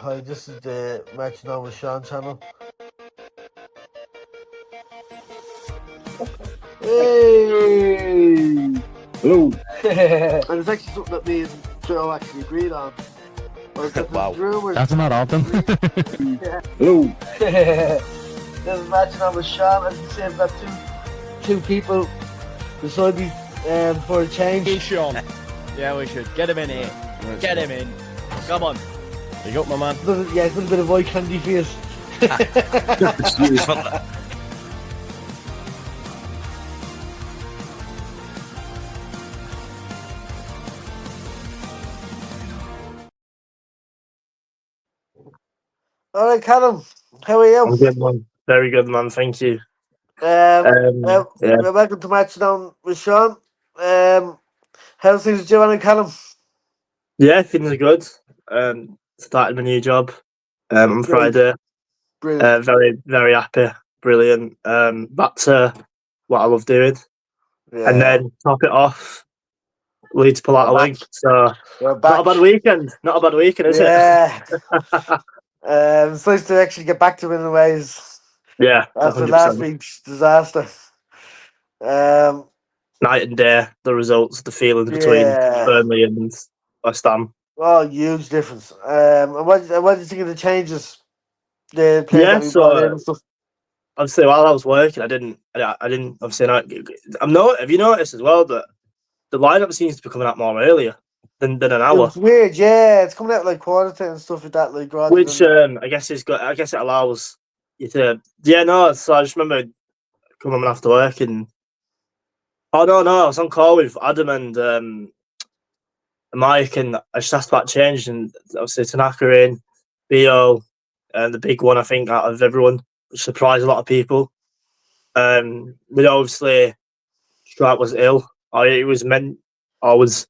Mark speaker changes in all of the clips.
Speaker 1: Hi, this is the Match Now with Sean channel. Hey!
Speaker 2: Hello.
Speaker 1: And it's actually something that me and Joe actually agreed on. Was that
Speaker 3: Wow.
Speaker 1: there's rumours.
Speaker 3: That's not often.
Speaker 2: Hello.
Speaker 1: This is Match Now with Sean. As you see, I've got two people beside me for a change.
Speaker 4: Hey, Sean. Yeah, we should. Get him in here. Get him in. Come on.
Speaker 3: Big up, my man.
Speaker 1: Yeah, it's a little bit of eye candy for you. All right, Callum, how are you?
Speaker 2: I'm good, man. Very good, man. Thank you.
Speaker 1: Yeah.
Speaker 2: Yeah.
Speaker 1: Welcome to Match Down with Sean. How's things with you and Callum?
Speaker 2: Yeah, things are good. Started my new job on
Speaker 1: Great.
Speaker 2: Friday.
Speaker 1: Brilliant.
Speaker 2: Very, very happy. Brilliant. Back to what I love doing.
Speaker 1: Yeah.
Speaker 2: And then top it off, Leeds pull out a
Speaker 1: We're
Speaker 2: win.
Speaker 1: back.
Speaker 2: So
Speaker 1: We're back.
Speaker 2: not a bad weekend. Not a bad weekend, is
Speaker 1: Yeah. It's nice to actually get back to winning ways
Speaker 2: it? Yeah,
Speaker 1: after last
Speaker 2: 100%.
Speaker 1: week's disaster.
Speaker 2: Night and day, the results, the feelings between
Speaker 1: Yeah.
Speaker 2: Burnley and West Ham.
Speaker 1: Oh, huge difference. And what do you think of the changes? The players
Speaker 2: Yeah,
Speaker 1: that we brought in
Speaker 2: so
Speaker 1: and stuff.
Speaker 2: obviously while I was working, I didn't obviously not. Have you noticed as well that the lineup seems to be coming out more earlier than an
Speaker 1: It
Speaker 2: hour,
Speaker 1: was weird, yeah. It's coming out like quarter to and stuff like that, like rather
Speaker 2: which
Speaker 1: than
Speaker 2: I guess is good. I guess it allows you to. Yeah, no. So I just remember coming home after work and no, I was on call with Adam and Mike, and I just asked about change, and obviously Tanaka in, Bo, and the big one I think out of everyone, which surprised a lot of people. But obviously Strike was ill. It was was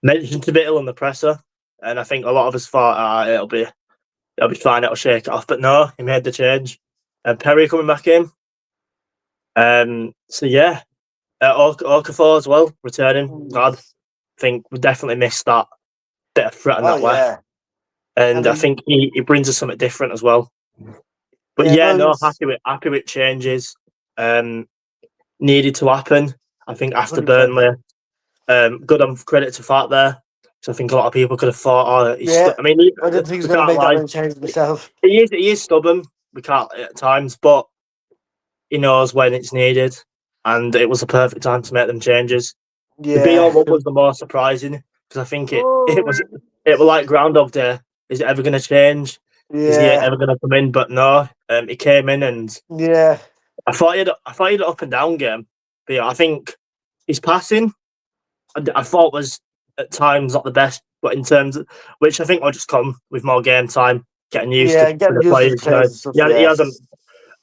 Speaker 2: mentioned to be ill in the presser, and I think a lot of us thought it'll be fine, it'll shake it off. But no, he made the change. And Perry coming back in. So yeah, Okafor as well returning. Glad. I think we definitely missed that bit of threat on
Speaker 1: oh
Speaker 2: that left,
Speaker 1: yeah.
Speaker 2: and
Speaker 1: And
Speaker 2: I think he brings us something different as well. But
Speaker 1: yeah,
Speaker 2: yeah,
Speaker 1: no,
Speaker 2: no,
Speaker 1: he's
Speaker 2: happy with changes. Needed to happen. I think after
Speaker 1: 100%.
Speaker 2: Burnley. Good on credit to Fat there. So I think a lot of people could have thought,
Speaker 1: Yeah.
Speaker 2: I mean,
Speaker 1: I didn't think he was
Speaker 2: we
Speaker 1: gonna
Speaker 2: can't
Speaker 1: make that
Speaker 2: lie.
Speaker 1: many changes myself.
Speaker 2: He is stubborn. We can't at times, but he knows when it's needed, and it was the perfect time to make them changes. The
Speaker 1: Yeah.
Speaker 2: BR one was the more surprising because I think
Speaker 1: Oh,
Speaker 2: it was like Groundhog Day. Is it ever going to change? Is he
Speaker 1: yeah.
Speaker 2: ever going to come in? But no, he came in, and
Speaker 1: Yeah.
Speaker 2: I thought he had an up and down game. But yeah, I think his passing I thought was at times not the best, but in terms of which I think will just come with more game time, getting used
Speaker 1: Yeah,
Speaker 2: to
Speaker 1: getting
Speaker 2: the
Speaker 1: used to the
Speaker 2: players. You
Speaker 1: players
Speaker 2: know,
Speaker 1: and stuff,
Speaker 2: he
Speaker 1: yeah.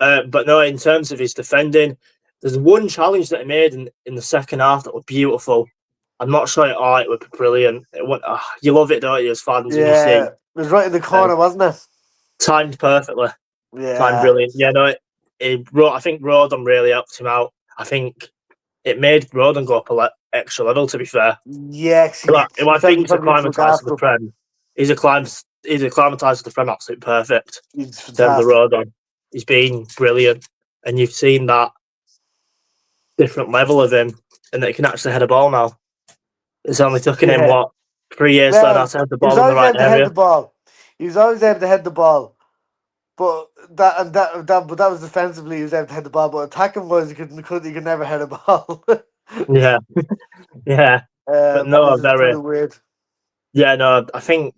Speaker 2: hasn't. But no, in terms of his defending, there's one challenge that he made in the second half that was beautiful. I'm not sure it would be brilliant. You love it, don't you, as fans when you see
Speaker 1: Yeah. It was right in the
Speaker 2: uh,
Speaker 1: corner, wasn't it?
Speaker 2: timed perfectly, timed
Speaker 1: Yeah.
Speaker 2: brilliant. Yeah, no, I think Rodon really helped him out. I think it made Rodon go up extra level. To be fair.
Speaker 1: Yeah, 'cause
Speaker 2: Like, if
Speaker 1: he
Speaker 2: I
Speaker 1: felt he
Speaker 2: think he's
Speaker 1: probably need to look
Speaker 2: acclimatised to the
Speaker 1: after him.
Speaker 2: Prem, he's acclimatised to the Prem absolutely perfect
Speaker 1: He's
Speaker 2: in terms of
Speaker 1: fantastic.
Speaker 2: Rodon. He's been brilliant, and you've seen that different level of him, and that he can actually head a ball now. It's only taken him
Speaker 1: Yeah.
Speaker 2: 3 years to learn how
Speaker 1: Well,
Speaker 2: to head the
Speaker 1: he was
Speaker 2: ball in the
Speaker 1: always
Speaker 2: right
Speaker 1: able to head the
Speaker 2: area.
Speaker 1: ball. He was always able to head the ball. But that was defensively he was able to head the ball, but attacking wise he could never head a ball.
Speaker 2: Yeah, yeah, but no,
Speaker 1: Which is
Speaker 2: very
Speaker 1: pretty weird.
Speaker 2: yeah, no. I think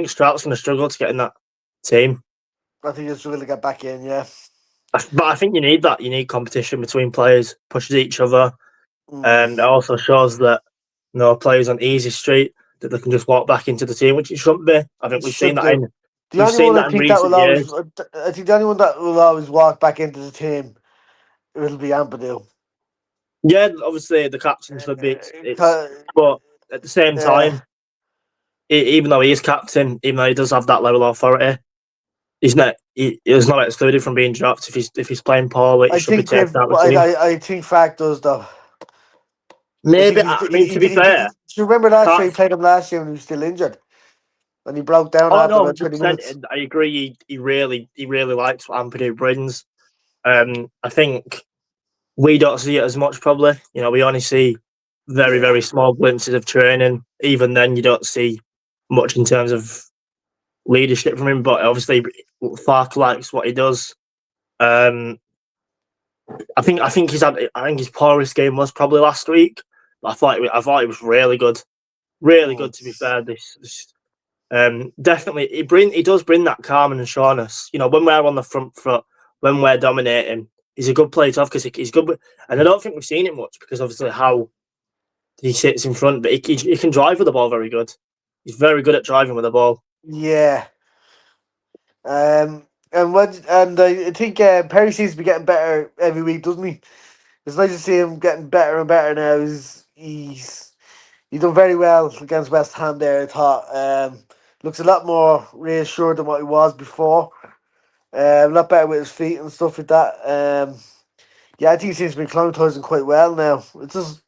Speaker 2: Strout's going to struggle to get in that team.
Speaker 1: I think he's really get back in, yeah.
Speaker 2: But I think you need that. You need competition between players, pushes each other.
Speaker 1: Mm.
Speaker 2: It also shows that players on easy street that they can just walk back into the team, which it shouldn't be. I think
Speaker 1: It should do. The
Speaker 2: we've
Speaker 1: only
Speaker 2: seen
Speaker 1: one I
Speaker 2: that in
Speaker 1: think that
Speaker 2: recent
Speaker 1: will always,
Speaker 2: years.
Speaker 1: I think the only one that will always walk back into the team, it'll be Ampadu.
Speaker 2: Yeah, obviously the captain should be. It's
Speaker 1: Uh,
Speaker 2: but at the same
Speaker 1: uh,
Speaker 2: time, even though he is captain, even though he does have that level of authority, he's not excluded from being dropped if he's playing poorly. He
Speaker 1: I
Speaker 2: should be
Speaker 1: think
Speaker 2: taken
Speaker 1: they've.
Speaker 2: out of the team.
Speaker 1: I think Fact does though. I think
Speaker 2: Maybe I mean to be fair,
Speaker 1: do you remember
Speaker 2: I
Speaker 1: last year
Speaker 2: can't.
Speaker 1: he played him last year when he was still injured? and he broke down
Speaker 2: Oh
Speaker 1: after
Speaker 2: no,
Speaker 1: about 20
Speaker 2: 100%.
Speaker 1: minutes.
Speaker 2: I agree. He really likes what Ampadu brings. I think we don't see it as much. Probably, we only see very
Speaker 1: Yeah.
Speaker 2: small glimpses of training. Even then, you don't see much in terms of leadership from him. But obviously, Fark likes what he does. I think his poorest game was probably last week. But I thought it was really good, really good. To be fair, this definitely he does bring that calm and sureness. When we're on the front foot, when we're dominating, he's a good player to have because he's good. And I don't think we've seen it much because obviously how he sits in front, but he can drive with the ball very good. He's very good at driving with the ball.
Speaker 1: Yeah. And I think Perry seems to be getting better every week, doesn't he? It's nice to see him getting better and better now. He's done very well against West Ham there, I thought. Looks a lot more reassured than what he was before. A lot better with his feet and stuff like that. Yeah, I think he seems to be acclimatising quite well now. It just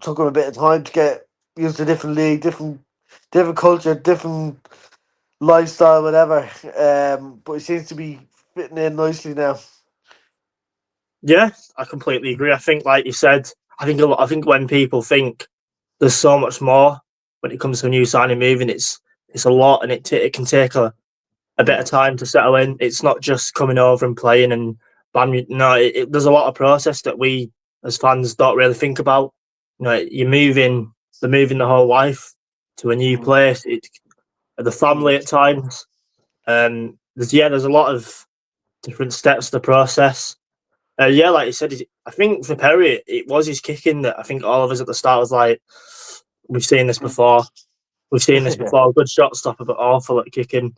Speaker 1: took him a bit of time to get used to different league, different culture, different lifestyle, whatever. But he seems to be fitting in nicely now.
Speaker 2: Yeah, I completely agree. I think, like you said, I think when people think there's so much more when it comes to a new signing moving, it's a lot, and it can take a bit of time to settle in. It's not just coming over and playing and bam. No, there's a lot of process that we as fans don't really think about. They're moving the whole life to a new place. The family at times. There's a lot of different steps to the process. Yeah, like you said, I think for Perry, it was his kicking that I think all of us at the start was like, we've seen this before. We've seen this before. Good shot stopper, but awful at kicking.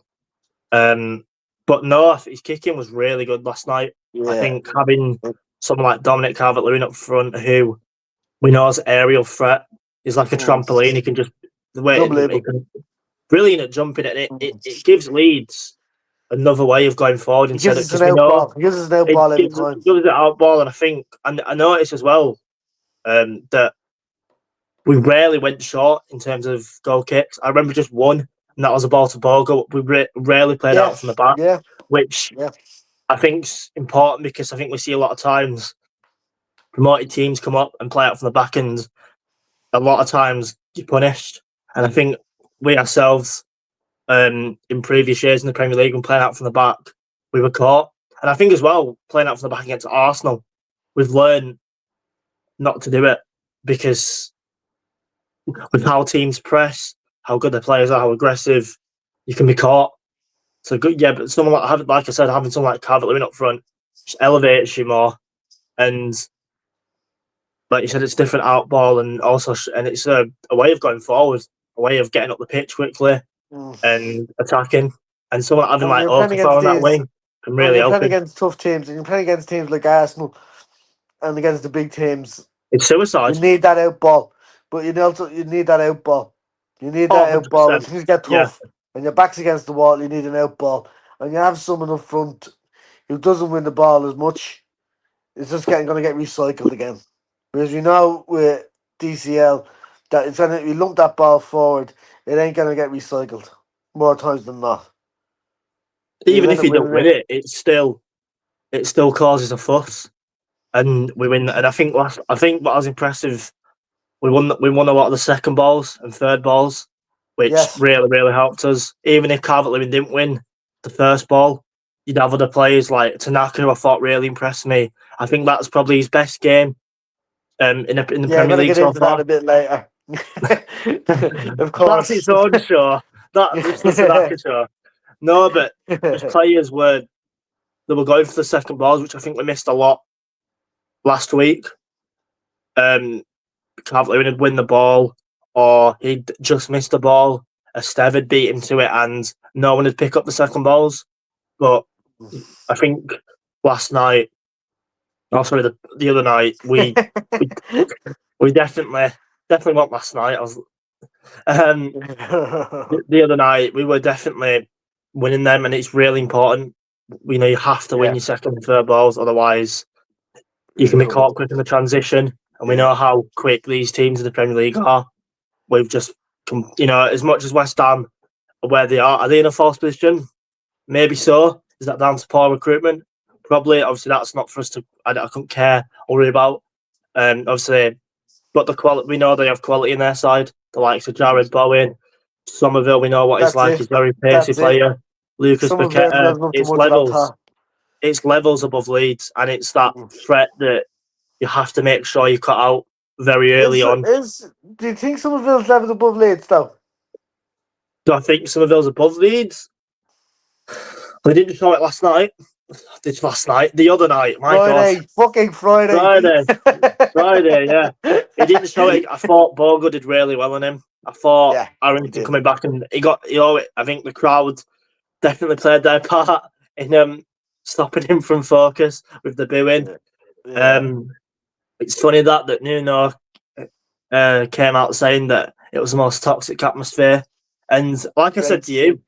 Speaker 2: But no, his kicking was really good last night. I
Speaker 1: Yeah.
Speaker 2: think having someone like Dominic Calvert-Lewin up front, who we know is aerial threat, is like a trampoline. He can just the way he
Speaker 1: Unbelievable.
Speaker 2: can brilliant at jumping, and it gives Leeds another way of going forward
Speaker 1: He
Speaker 2: instead
Speaker 1: gives
Speaker 2: of
Speaker 1: us an
Speaker 2: because we
Speaker 1: out
Speaker 2: know
Speaker 1: ball. He gives us an out ball every time.
Speaker 2: it gives it out ball, and I think and I noticed as well that we rarely went short in terms of goal kicks. I remember just one, and that was a ball to ball goal. We rarely played
Speaker 1: Yeah.
Speaker 2: out from the back,
Speaker 1: Yeah.
Speaker 2: which
Speaker 1: Yeah.
Speaker 2: I think's important because I think we see a lot of times promoted teams come up and play out from the back, and a lot of times you're punished. And I think we ourselves, in previous years in the Premier League, when playing out from the back, we were caught. And I think as well, playing out from the back against Arsenal, we've learned not to do it because with how teams press, how good their players are, how aggressive, you can be caught. So good, yeah. But someone like I said, having someone like Calvert-Lewin up front just elevates you more. And like you said, it's different out ball, and also and it's a way of going forward, a way of getting up the pitch quickly and attacking. And someone having
Speaker 1: And when
Speaker 2: like
Speaker 1: you're playing
Speaker 2: Okafor
Speaker 1: against
Speaker 2: on that
Speaker 1: these,
Speaker 2: wing can
Speaker 1: when
Speaker 2: really
Speaker 1: you're
Speaker 2: help
Speaker 1: playing
Speaker 2: him.
Speaker 1: against tough teams, and you're playing against teams like Arsenal and against the big teams,
Speaker 2: It's
Speaker 1: you
Speaker 2: suicide.
Speaker 1: need that out ball. But you need that out ball. You need
Speaker 2: Oh,
Speaker 1: that out ball. When
Speaker 2: 100%.
Speaker 1: things get
Speaker 2: Yeah.
Speaker 1: tough and your back's against the wall, you need an out ball. And you have someone up front who doesn't win the ball as much. It's just going to get recycled again. Because we know with DCL that it's gonna you lump that ball forward, it ain't gonna get recycled more times than not. We
Speaker 2: Even
Speaker 1: win
Speaker 2: if
Speaker 1: it,
Speaker 2: you don't
Speaker 1: win
Speaker 2: win
Speaker 1: it.
Speaker 2: it, it still causes a fuss, and we win. And I think what was impressive, we won a lot of the second balls and third balls, which
Speaker 1: Yes.
Speaker 2: really helped us. Even if Calvert-Lewin didn't win the first ball, you'd have other players like Tanaka, who I thought really impressed me. I think that's probably his best game in the
Speaker 1: Yeah, I'm
Speaker 2: Premier
Speaker 1: gonna
Speaker 2: League
Speaker 1: get
Speaker 2: so
Speaker 1: into that
Speaker 2: far.
Speaker 1: a bit later. Of
Speaker 2: That's
Speaker 1: course.
Speaker 2: its own show. It's the Tanaka show. No, but just players they were going for the second balls, which I think we missed a lot last week. Calvert-Lewin would win the ball, or he'd just missed the ball. Esteve had beat him to it, and no one would pick up the second balls. But I think last night, oh sorry, the other night, we, we definitely won last night. The other night we were definitely winning them, and it's really important. You have to win
Speaker 1: Yeah.
Speaker 2: your second and third balls, otherwise you can be caught quick in the transition. And we know how quick these teams in the Premier League are. We've just, as much as West Ham where they are. Are they in a false position? Maybe so. Is that down to poor recruitment? Probably. Obviously, that's not for us to. I couldn't care or worry about. Obviously, but the quality. We know they have quality in their side. The likes of Jared Bowen, Somerville. We know what he's
Speaker 1: That's
Speaker 2: like.
Speaker 1: it.
Speaker 2: He's a very pacey
Speaker 1: That's it.
Speaker 2: player. Lucas
Speaker 1: Some of it
Speaker 2: Paqueta.
Speaker 1: doesn't look too
Speaker 2: It's
Speaker 1: much of that
Speaker 2: levels.
Speaker 1: top.
Speaker 2: It's levels above Leeds, and it's that threat that you have to make sure you cut out very early on.
Speaker 1: Do you think some of Ville's levels above Leeds though?
Speaker 2: Do I think Somerville's above Leeds? They didn't show it last night. Did last night? The other night. My God.
Speaker 1: Fucking Friday.
Speaker 2: Friday, yeah. He didn't show it. I thought Bogo did really well on him. I thought
Speaker 1: Yeah, he
Speaker 2: Arrington
Speaker 1: did.
Speaker 2: coming back and he got, I think the crowd definitely played their part in stopping him from focus with the booing.
Speaker 1: Yeah.
Speaker 2: It's funny that Nuno came out saying that it was the most toxic atmosphere. And like I said to you,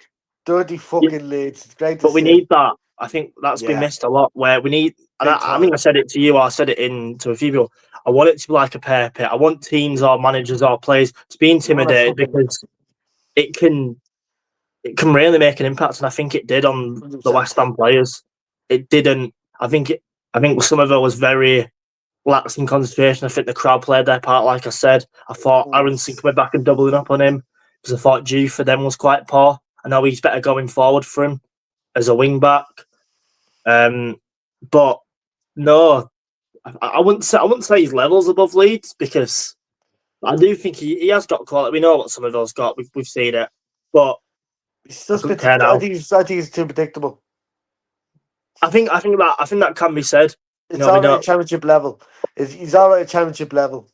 Speaker 1: dirty fucking Leeds. It's great to
Speaker 2: but we
Speaker 1: see.
Speaker 2: need that. I think that's been
Speaker 1: Yeah.
Speaker 2: missed a lot. Where we need, and
Speaker 1: Big
Speaker 2: I think I
Speaker 1: time.
Speaker 2: said it to you, or I said it to a few people. I want it to be like a pear pit. I want teams or managers or players to be intimidated because it can really make an impact, and I think it did on the
Speaker 1: 100%.
Speaker 2: West Ham players. It didn't. I think some of it was very lax in concentration. I think the crowd played their part. Like I said, I thought Aronson coming back and doubling up on him because I thought G for them was quite poor. I know he's better going forward for him as a wing back. But no, I wouldn't say his levels above Leeds because I do think he has got quality. We know what some of those got. We've seen it, but
Speaker 1: He's just
Speaker 2: I don't care now.
Speaker 1: I think he's too predictable.
Speaker 2: I think that can be said.
Speaker 1: It's already at championship level. He's already at championship level.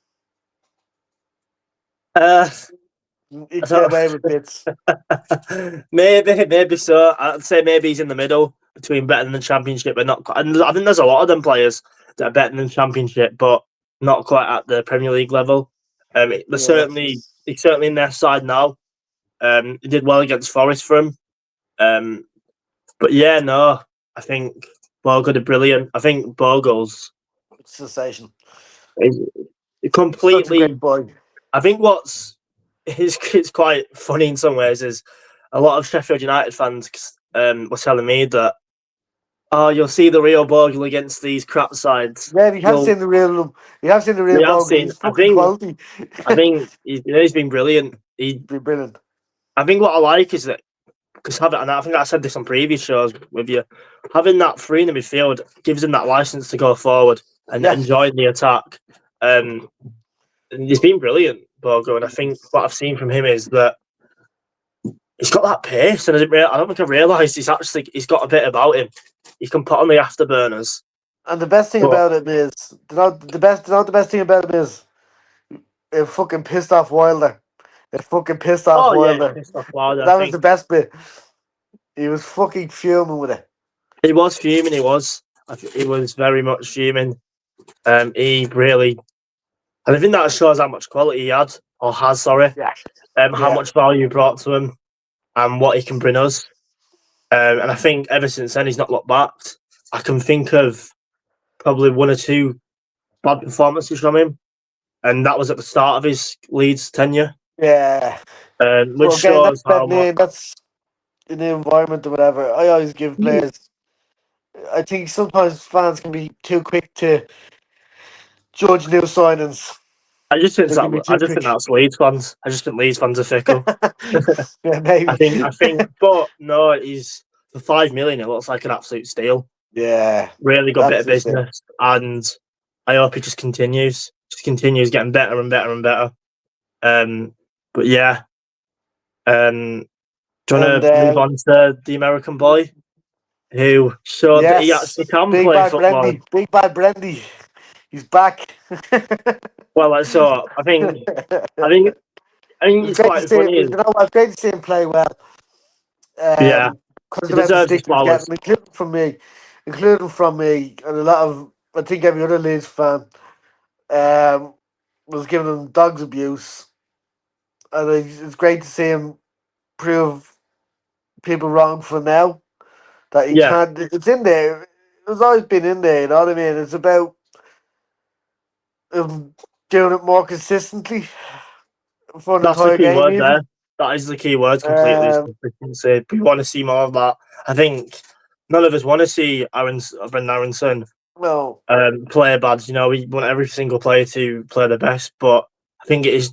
Speaker 1: He can get away with bits.
Speaker 2: maybe so. I'd say maybe he's in the middle between better than the championship, but not. And I think there's a lot of them players that are better than the championship, but not quite at the Premier League level. He's certainly in their side now. He did well against Forest for him. But yeah, no, I think Bogle did brilliant. I think Bogle's
Speaker 1: sensation.
Speaker 2: Completely.
Speaker 1: Such a great boy.
Speaker 2: I think it's quite funny in some ways is a lot of Sheffield United fans were telling me that you'll see the real Bogle against these crap sides.
Speaker 1: Yeah, you have seen the real. You have seen the real Bogle. He's fucking quality.
Speaker 2: I think he's been brilliant. He's
Speaker 1: been brilliant.
Speaker 2: I think what I like is that because and I think I said this on previous shows with you, having that free in the midfield gives him that license to go forward and enjoy the attack. And he's been brilliant, Bogo. And I think what I've seen from him is that he's got that pace, and I don't think I realised he's got a bit about him. He can put on the afterburners.
Speaker 1: And the best thing about him is, the best thing about him is, it fucking pissed off Wilder. It fucking pissed off Wilder.
Speaker 2: Yeah, pissed off Wilder.
Speaker 1: That was the best bit. He was fucking fuming with it.
Speaker 2: He was fuming. He was very much fuming. He really, and I think that shows how much quality he had or has. Sorry, how much value he brought to him and what he can bring us. And I think ever since then he's not looked back. I can think of probably one or two bad performances from him, and that was at the start of his Leeds tenure.
Speaker 1: Yeah,
Speaker 2: which shows how much.
Speaker 1: That's in the environment or whatever. I always give players. I think sometimes fans can be too quick to judge new signings.
Speaker 2: I just think that's Leeds fans. I just think Leeds fans are fickle.
Speaker 1: Yeah, maybe.
Speaker 2: I think, but no, he's for $5 million. It looks like an absolute steal.
Speaker 1: Yeah,
Speaker 2: really good bit of business, and I hope he just continues getting better and better and better. But yeah, do you want to move on to the American boy who showed that he actually can play football?
Speaker 1: Big bad Brendy, he's back.
Speaker 2: Well, so I think it's quite funny.
Speaker 1: You know, it's great to see him play well.
Speaker 2: Yeah,
Speaker 1: because of the stick he's getting, including from me, and a lot of, I think every other Leeds fan was giving him dogs abuse, and it's great to see him prove people wrong for now. That he can't. It's in there. It's always been in there. You know what I mean? It's about doing it more consistently for an entire game.
Speaker 2: That is the key word completely. Is
Speaker 1: Um,
Speaker 2: consistency. We want to see more of that. I think none of us want to see Brendan Aronson
Speaker 1: no,
Speaker 2: play bad. You know, we want every single player to play the best, but I think he's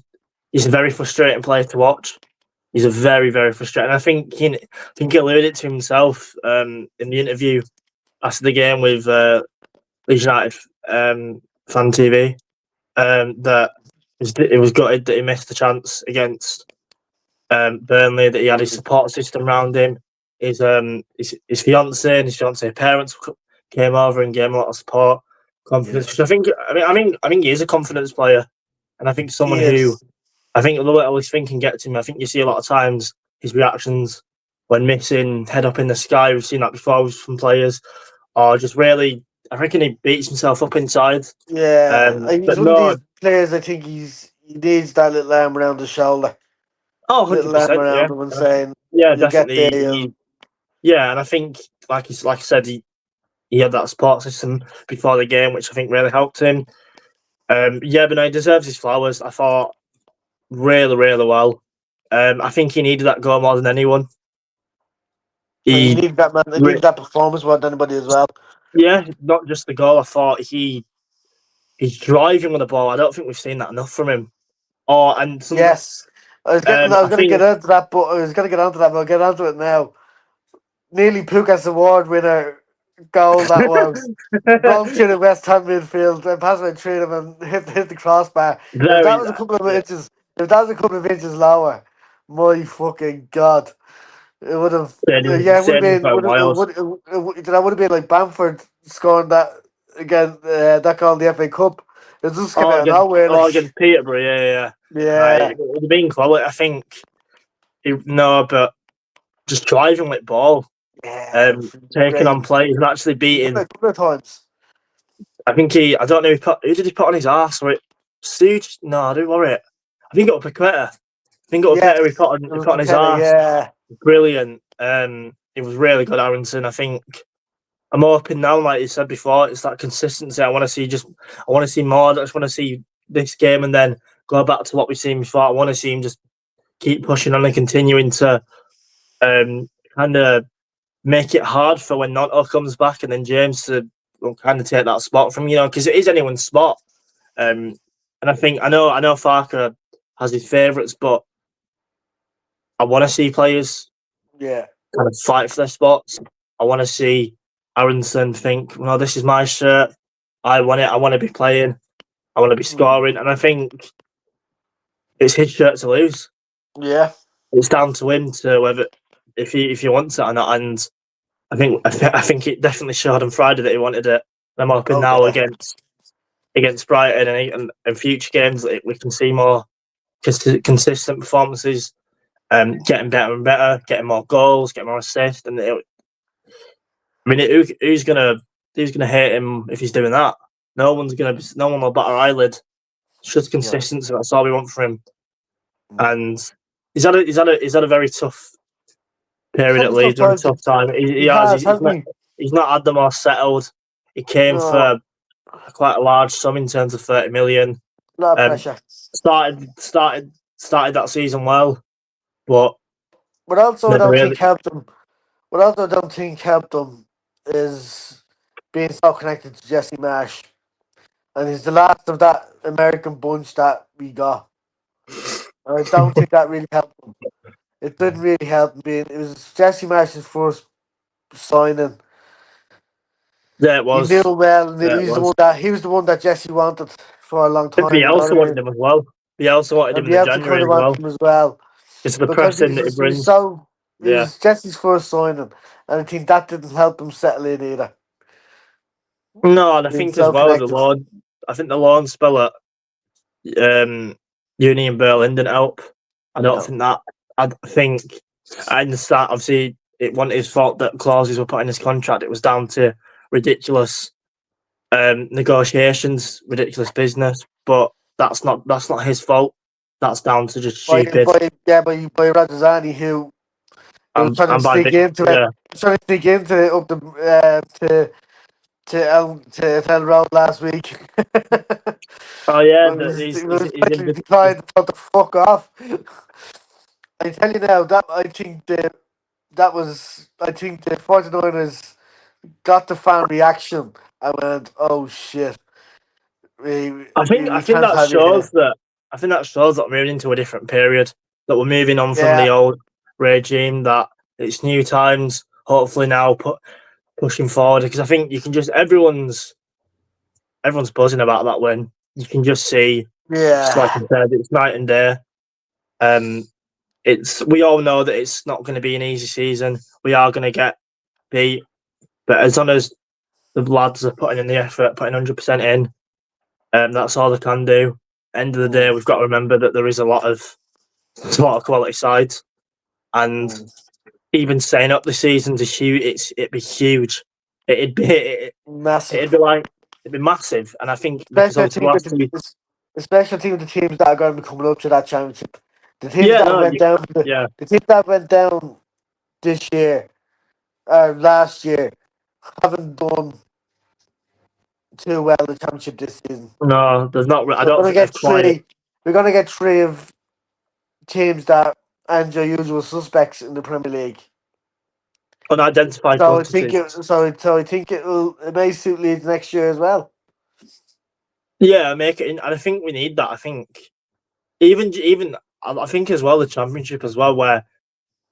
Speaker 2: a very frustrating player to watch. He's a very, very frustrating. I think he alluded to himself in the interview after the game with Leeds United fan TV that it was gutted that he missed the chance against Burnley, that he had his support system around him. His fiance and his fiance parents came over and gave him a lot of support, confidence.
Speaker 1: yeah,
Speaker 2: Which I think he is a confidence player, and I think
Speaker 1: he
Speaker 2: someone who
Speaker 1: is.
Speaker 2: I think the little his thinking gets him. I think you see a lot of times his reactions when missing, head up in the sky. We've seen that before from players, or just really. I reckon he beats himself up inside.
Speaker 1: Yeah, he's
Speaker 2: But
Speaker 1: one of
Speaker 2: no,
Speaker 1: these players. I think he needs that little arm around his shoulder,
Speaker 2: oh,
Speaker 1: little arm
Speaker 2: 100%, yeah.
Speaker 1: around him, and saying,
Speaker 2: Yeah,
Speaker 1: "When you get there,
Speaker 2: definitely.
Speaker 1: you'll."
Speaker 2: Yeah, and I think, like I said, he had that support system before the game, which I think really helped him. Yeah, but no, he deserves his flowers. I thought really, really well. I think he needed that goal more than anyone.
Speaker 1: And he
Speaker 2: He,
Speaker 1: needed that man. He needed that performance more than anybody as well.
Speaker 2: yeah, not just the goal. I thought he's driving with the ball. I don't think we've seen that enough from him. Or and some,
Speaker 1: Yes, I was
Speaker 2: I
Speaker 1: going to get
Speaker 2: think
Speaker 1: onto that, but I was going to get onto that, but I'll get onto it now. Nearly Pukas Award winner goal that was. Gone through the West Ham midfield and passed by three of them and hit the crossbar. If that
Speaker 2: very
Speaker 1: was a
Speaker 2: that.
Speaker 1: couple of
Speaker 2: Yeah,
Speaker 1: inches, if that was a couple of inches lower, my fucking god, it would have. Yeah, it would have
Speaker 2: stayed
Speaker 1: been.
Speaker 2: by
Speaker 1: Would have,
Speaker 2: Wales.
Speaker 1: that would have been like Bamford scoring that again. That goal in the FA Cup. It just came out of nowhere. Like,
Speaker 2: Against Peterborough. Yeah, yeah. Yeah. Right,
Speaker 1: yeah,
Speaker 2: it would have been quality. I think. No, but just driving with ball,
Speaker 1: yeah,
Speaker 2: taking
Speaker 1: great.
Speaker 2: on plays and actually
Speaker 1: He's done it
Speaker 2: beating.
Speaker 1: a couple of times.
Speaker 2: I think I don't know who did he put on his arse? Or it Suge? No, I don't worry it. I think it was Paqueta. I think it was
Speaker 1: Yes,
Speaker 2: Paqueta
Speaker 1: it
Speaker 2: he
Speaker 1: was
Speaker 2: put on his
Speaker 1: Paqueta.
Speaker 2: arse.
Speaker 1: Yeah,
Speaker 2: Brilliant. It was really good, Aronson. I think I'm hoping now, like you said before, it's that consistency. I want to see more. I just want to see this game and then go back to what we've seen before. I want to see him just keep pushing on and continuing to kind of make it hard for when Nonto comes back and then James to kind of take that spot from, because it is anyone's spot. Um, and I know Farker has his favourites, but I want to see players
Speaker 1: yeah.
Speaker 2: kind of fight for their spots. I want to see Aronson think, well, this is my shirt. I want it. I want to be playing. I want to be
Speaker 1: Mm.
Speaker 2: scoring. And I think it's his shirt to lose.
Speaker 1: Yeah.
Speaker 2: It's down to him to whether if he wants it or not. And I think it definitely showed on Friday that he wanted it. I'm hoping
Speaker 1: Oh
Speaker 2: now
Speaker 1: yeah.
Speaker 2: against Brighton and future games that we can see more consistent performances, getting better and better, getting more goals, getting more assists. And who's gonna hate him if he's doing that? No one will bat our eyelid. It's just
Speaker 1: Yeah.
Speaker 2: consistency. That's all we want from him.
Speaker 1: Mm.
Speaker 2: And he's had a very tough
Speaker 1: He's
Speaker 2: period
Speaker 1: had
Speaker 2: at
Speaker 1: his tough
Speaker 2: Leeds, very
Speaker 1: times.
Speaker 2: tough time. He
Speaker 1: He
Speaker 2: has.
Speaker 1: has, hasn't he?
Speaker 2: He's not had the most settled. He came
Speaker 1: No,
Speaker 2: for quite a large sum in terms of 30 million.
Speaker 1: a lot of
Speaker 2: Um,
Speaker 1: pressure.
Speaker 2: started that season well, but
Speaker 1: But also, I
Speaker 2: never
Speaker 1: don't think
Speaker 2: really.
Speaker 1: helped him. What also I don't think helped him is being so connected to Jesse Marsh, and he's the last of that American bunch that we got. And I don't think that really helped him. It didn't really help him. Being it was Jesse Marsh's first signing.
Speaker 2: There it
Speaker 1: He knew
Speaker 2: was.
Speaker 1: him well, and
Speaker 2: There it was.
Speaker 1: he was the one that Jesse wanted for a long
Speaker 2: I think
Speaker 1: time. You know what
Speaker 2: Bielsa
Speaker 1: I
Speaker 2: wanted
Speaker 1: mean?
Speaker 2: him as well. Bielsa wanted
Speaker 1: And
Speaker 2: him in the
Speaker 1: Bielsa
Speaker 2: January
Speaker 1: kind of
Speaker 2: as
Speaker 1: wanted
Speaker 2: well.
Speaker 1: him as well
Speaker 2: It's the
Speaker 1: because
Speaker 2: pressing that it
Speaker 1: he was
Speaker 2: brings.
Speaker 1: so. It
Speaker 2: Yeah.
Speaker 1: was Jesse's first signing, and I think that didn't help him settle in either.
Speaker 2: No, and I
Speaker 1: Being
Speaker 2: think as
Speaker 1: so
Speaker 2: well
Speaker 1: connected.
Speaker 2: the loan spell at Union Berlin didn't help. I don't
Speaker 1: No.
Speaker 2: think that. I think at the start, obviously, it wasn't his fault that clauses were put in his contract. It was down to ridiculous negotiations, ridiculous business. But that's not his fault. That's down to just stupid.
Speaker 1: By Radazani, who was
Speaker 2: And
Speaker 1: trying to
Speaker 2: and by
Speaker 1: sneak
Speaker 2: Vic,
Speaker 1: into it,
Speaker 2: yeah.
Speaker 1: trying to sneak into it up the to El Road last week.
Speaker 2: Oh yeah,
Speaker 1: But
Speaker 2: he's
Speaker 1: it
Speaker 2: he's,
Speaker 1: was
Speaker 2: he's in.
Speaker 1: basically declined and told the fuck off. I tell you now that I think the 49ers got the fan reaction. I went, oh shit,
Speaker 2: I
Speaker 1: we
Speaker 2: think
Speaker 1: can't
Speaker 2: that
Speaker 1: have you here.
Speaker 2: shows that we're moving into a different period. That we're moving on from
Speaker 1: Yeah,
Speaker 2: the old regime. That it's new times. Hopefully now pushing forward because I think you can just everyone's buzzing about that win. You can just see, just like I
Speaker 1: yeah,
Speaker 2: said, it's night and day. Um, it's we all know that it's not going to be an easy season. We are going to get beat, but as long as the lads are putting in the effort, putting 100% in, that's all they can do. End of the day,
Speaker 1: mm,
Speaker 2: we've got to remember that there's a lot of quality sides, and
Speaker 1: mm.
Speaker 2: even staying up the season's is huge. It'd be huge. It'd be it'd be
Speaker 1: Massive.
Speaker 2: like it'd be massive, and I think because
Speaker 1: Especially I
Speaker 2: obviously the
Speaker 1: think with
Speaker 2: last two,
Speaker 1: especially I think with the teams that are going to be coming up to that championship, the teams
Speaker 2: yeah,
Speaker 1: that
Speaker 2: no,
Speaker 1: went down,
Speaker 2: yeah,
Speaker 1: the teams that went down this year or last year haven't done too well in the championship this season.
Speaker 2: no, there's not. I
Speaker 1: So
Speaker 2: don't think they've quite
Speaker 1: we're gonna get three of teams that aren't your usual suspects in the Premier League.
Speaker 2: unidentified
Speaker 1: So I think
Speaker 2: quantities.
Speaker 1: I think it may suit Leeds next year as well.
Speaker 2: Yeah, make it, and I think we need that. I think even I think as well the championship as well, where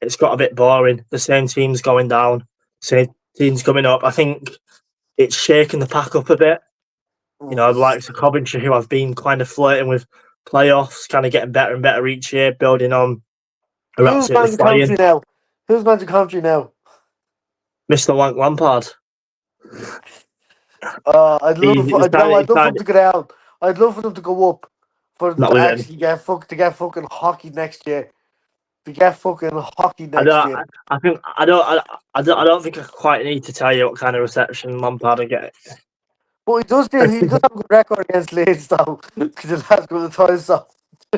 Speaker 2: it's got a bit boring. The same teams going down, same teams coming up. I think it's shaking the pack up a bit. You
Speaker 1: Mm.
Speaker 2: know, the likes of Coventry, who have been kind of flirting with playoffs, kind of getting better and better each year, building on, are
Speaker 1: Who's
Speaker 2: absolutely
Speaker 1: managing Coventry
Speaker 2: flying.
Speaker 1: now? Who's managing Coventry now?
Speaker 2: Mr. Lampard, he's kind of
Speaker 1: I'd love for them to go down. I'd love for them to go up, for them
Speaker 2: not
Speaker 1: to
Speaker 2: with him.
Speaker 1: actually to get fucking hockey next year. To get fucking hockey
Speaker 2: I
Speaker 1: next
Speaker 2: don't.
Speaker 1: year.
Speaker 2: I think I don't think I quite need to tell you what kind of reception Lampard will get.
Speaker 1: But he does have a good record against Leeds though, because it has got the ties off.
Speaker 2: I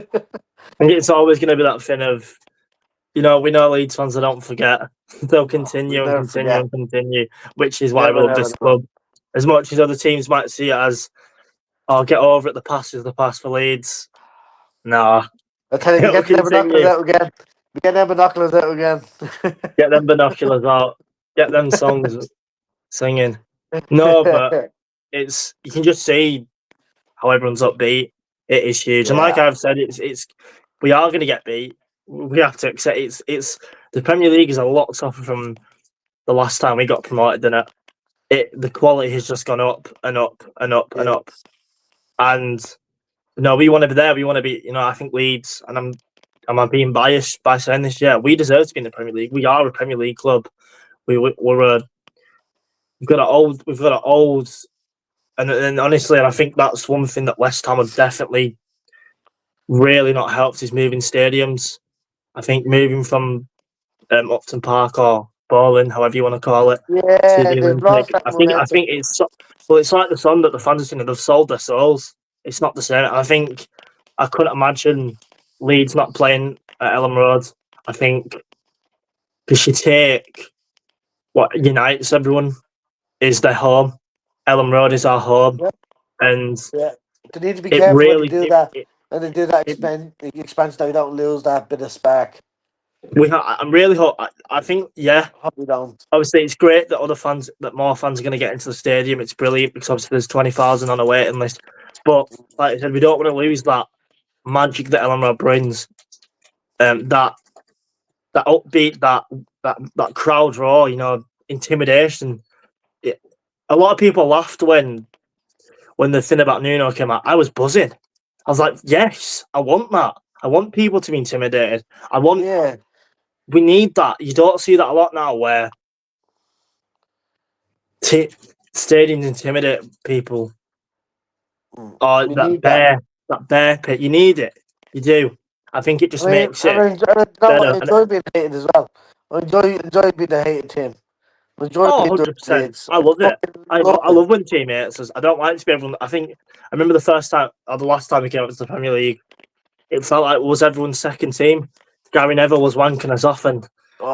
Speaker 2: think it's always going to be that thing of, you know, we know Leeds fans, they don't forget. They'll
Speaker 1: We
Speaker 2: continue and
Speaker 1: never
Speaker 2: continue
Speaker 1: forget.
Speaker 2: and continue, which is why we
Speaker 1: Never,
Speaker 2: love
Speaker 1: never,
Speaker 2: this
Speaker 1: never.
Speaker 2: club. As much as other teams might see it as, oh, get over it, the past is the past for Leeds. Nah,
Speaker 1: I tell you, we're
Speaker 2: it'll
Speaker 1: getting them binoculars
Speaker 2: continue.
Speaker 1: out again. We're getting them binoculars out again.
Speaker 2: Get them binoculars out. Get them songs singing. No, but you can just see how everyone's upbeat. It is huge, and like
Speaker 1: Yeah.
Speaker 2: I've said, it's we are going to get beat. We have to accept it's the Premier League is a lot tougher from the last time we got promoted than the quality has just gone up and up and up and
Speaker 1: Yeah.
Speaker 2: up. And no, we want to be there. We want to be. You know, I think Leeds, and am I being biased by saying this? Yeah, we deserve to be in the Premier League. We are a Premier League club. We're a we've got an old and honestly, and I think that's one thing that West Ham have definitely really not helped is moving stadiums. I think moving from Upton Park or Bowling, however you want to call it, to
Speaker 1: Yeah,
Speaker 2: the
Speaker 1: they've
Speaker 2: Olympic.
Speaker 1: lost that
Speaker 2: I
Speaker 1: momentum.
Speaker 2: think well, it's like the song that the fans are singing. They've sold their souls. It's not the same. I think I couldn't imagine Leeds not playing at Ellen Road. I think because you take what unites everyone is their home. Ellen Road is our home,
Speaker 1: Yeah,
Speaker 2: and
Speaker 1: yeah. They need to be
Speaker 2: it
Speaker 1: careful when they
Speaker 2: really
Speaker 1: do that.
Speaker 2: it,
Speaker 1: When they do that
Speaker 2: it
Speaker 1: expansion, so we don't lose that bit of spark.
Speaker 2: I'm really hope. I think yeah.
Speaker 1: Hope we don't.
Speaker 2: Obviously, it's great that more fans are going to get into the stadium. It's brilliant because obviously there's 20,000 on a waiting list. But like I said, we don't want to lose that magic that Eleanor brings. That upbeat, that crowd roar, you know, intimidation. It, a lot of people laughed when the thing about Nuno came out. I was buzzing. I was like, yes, I want that. I want people to be intimidated.
Speaker 1: Yeah,
Speaker 2: We need that. You don't see that a lot now where stadiums intimidate people. Or
Speaker 1: we need that.
Speaker 2: that bear pit. You need it. You do. I think it just makes it
Speaker 1: You know what?
Speaker 2: better.
Speaker 1: I
Speaker 2: And
Speaker 1: enjoy being hated as well. I enjoy being the hated team. I enjoy
Speaker 2: oh,
Speaker 1: being the
Speaker 2: 100%.
Speaker 1: Leeds.
Speaker 2: I
Speaker 1: I
Speaker 2: love it.
Speaker 1: fucking love
Speaker 2: I
Speaker 1: it.
Speaker 2: love when teammates. I don't like to be everyone. I think I remember the first time or the last time we came up to the Premier League. It felt like it was everyone's second team. Gary Neville was wanking us off, and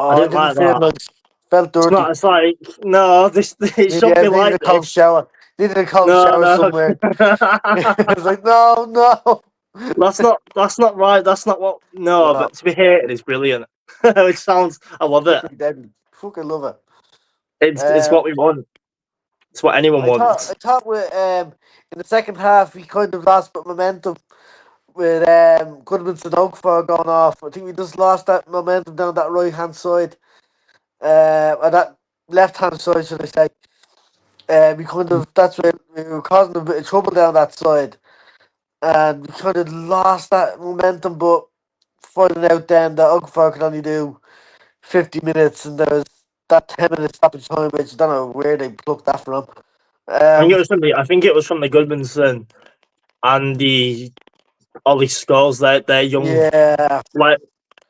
Speaker 2: I
Speaker 1: Oh, I
Speaker 2: didn't
Speaker 1: didn't
Speaker 2: like
Speaker 1: feel
Speaker 2: that.
Speaker 1: nice. Felt
Speaker 2: It's
Speaker 1: dirty.
Speaker 2: not. It's like no, this it shouldn't be
Speaker 1: Needed
Speaker 2: like
Speaker 1: a cold
Speaker 2: this.
Speaker 1: shower. Needed a cold
Speaker 2: No,
Speaker 1: shower
Speaker 2: no.
Speaker 1: somewhere. I was like, no, no.
Speaker 2: That's not. That's not right. That's not what. No,
Speaker 1: No,
Speaker 2: but to be hated is brilliant. It sounds. I love it.
Speaker 1: fucking deadly. Fucking love it.
Speaker 2: It's what we want. It's what anyone
Speaker 1: I
Speaker 2: wants.
Speaker 1: thought with in the second half we kind of lost but momentum with Goodman and Okafor going off. I think we just lost that momentum down that right hand side. Or that left hand side, should I say. We kind of that's where we were causing a bit of trouble down that side. And we kind of lost that momentum, but finding out then that Okafor could only do 50 minutes and there was that 10 minute stoppage time, which I don't know where they plucked that from.
Speaker 2: I think it
Speaker 1: Um,
Speaker 2: was from the. I think it was from the Goodmanson and the Ollie Scholes. Their young
Speaker 1: yeah,
Speaker 2: like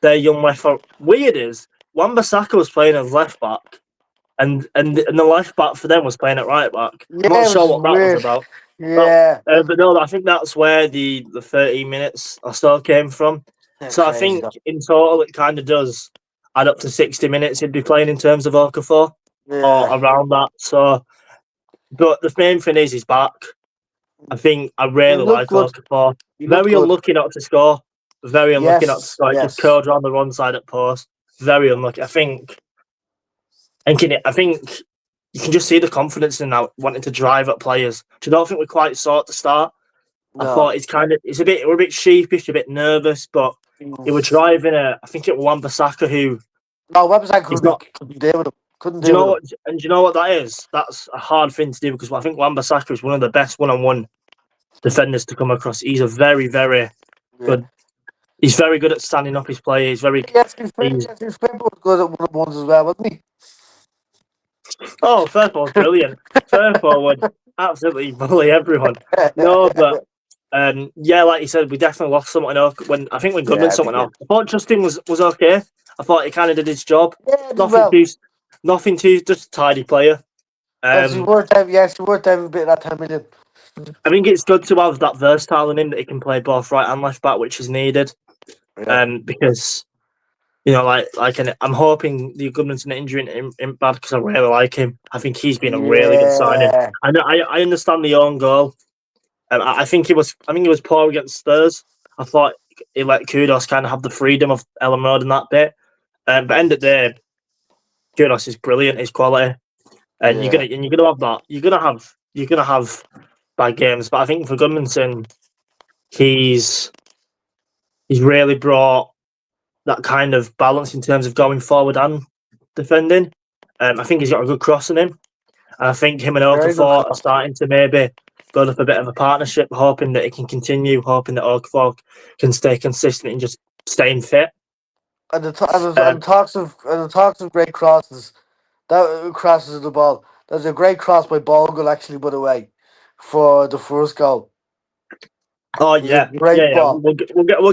Speaker 2: their young left. Weird is Wan-Bissaka was playing as left back, and the left back for them was playing at right back. I'm not
Speaker 1: yeah, which
Speaker 2: sure
Speaker 1: is
Speaker 2: what that was
Speaker 1: weird.
Speaker 2: about.
Speaker 1: Yeah,
Speaker 2: But no, I think that's where the 13 minutes or so came from.
Speaker 1: yeah,
Speaker 2: So I
Speaker 1: crazy
Speaker 2: think
Speaker 1: though.
Speaker 2: in total it kind of does add up to 60 minutes he'd be playing in terms of Okafor or
Speaker 1: Yeah,
Speaker 2: around that. So, but the main thing is he's back. I think I
Speaker 1: he
Speaker 2: really
Speaker 1: looked
Speaker 2: like
Speaker 1: good.
Speaker 2: Okafor.
Speaker 1: He looked
Speaker 2: Very
Speaker 1: good.
Speaker 2: unlucky not to score. Very unlucky not to
Speaker 1: Yes,
Speaker 2: score. He just
Speaker 1: yes,
Speaker 2: curled around the wrong side at post. Very unlucky. I think you can just see the confidence in now wanting to drive at players. Which I don't think we quite saw at the start. I thought
Speaker 1: no.
Speaker 2: we're a bit sheepish, a bit nervous, but he was
Speaker 1: Mm.
Speaker 2: driving I think it was Wan-Bissaka who
Speaker 1: No, website
Speaker 2: he's not.
Speaker 1: couldn't be there with him. Couldn't
Speaker 2: Do you
Speaker 1: deal
Speaker 2: know
Speaker 1: with him.
Speaker 2: what? And do you know what that is? That's a hard thing to do because I think Wan-Bissaka is one of the best one-on-one defenders to come across. He's a very, very
Speaker 1: Yeah.
Speaker 2: good. He's very good at standing up his play. He's very.
Speaker 1: Yes, his friend,
Speaker 2: He's
Speaker 1: yes, his friend was good at one of ones as well, wasn't
Speaker 2: first ball was brilliant. First ball would absolutely bully everyone.
Speaker 1: he?
Speaker 2: No, but yeah, like you said, we definitely lost someone off when Goodman
Speaker 1: Yeah, we
Speaker 2: someone
Speaker 1: did.
Speaker 2: off. I thought Justin was okay. I thought he kind of did his job.
Speaker 1: Yeah, did
Speaker 2: Nothing
Speaker 1: well.
Speaker 2: too, nothing too, just a tidy player.
Speaker 1: Yes, he
Speaker 2: Um,
Speaker 1: worked out. Yes, he worked every bit of that 10 million.
Speaker 2: I think it's good to have that versatile in him that he can play both right and left back, which is needed.
Speaker 1: Yeah.
Speaker 2: Because and I'm hoping the Goodman's an injury in bad because I really like him. I think he's been a really good signing.
Speaker 1: Yeah.
Speaker 2: I understand the own goal. I think he was poor against Spurs. I thought he let Kudos kind of have the freedom of Ellen Road in that bit. But end of the day, Kudos is brilliant. His quality, and
Speaker 1: Yeah.
Speaker 2: you're gonna have that. You're gonna have bad games. But I think for Goodmanson, he's he's really brought that kind of balance in terms of going forward and defending. I think he's got a good cross in him. And I think him and
Speaker 1: Very good
Speaker 2: Okafor are
Speaker 1: cross.
Speaker 2: starting to maybe build up a bit of a partnership, hoping that it can continue, hoping that Okafor can stay consistent and just staying fit.
Speaker 1: And the
Speaker 2: Um,
Speaker 1: talks of great crosses. That crosses of the ball. There's a great cross by Bogle actually, by the way, for the first goal.
Speaker 2: oh
Speaker 1: It was a
Speaker 2: yeah,
Speaker 1: great
Speaker 2: yeah.
Speaker 1: ball.
Speaker 2: We'll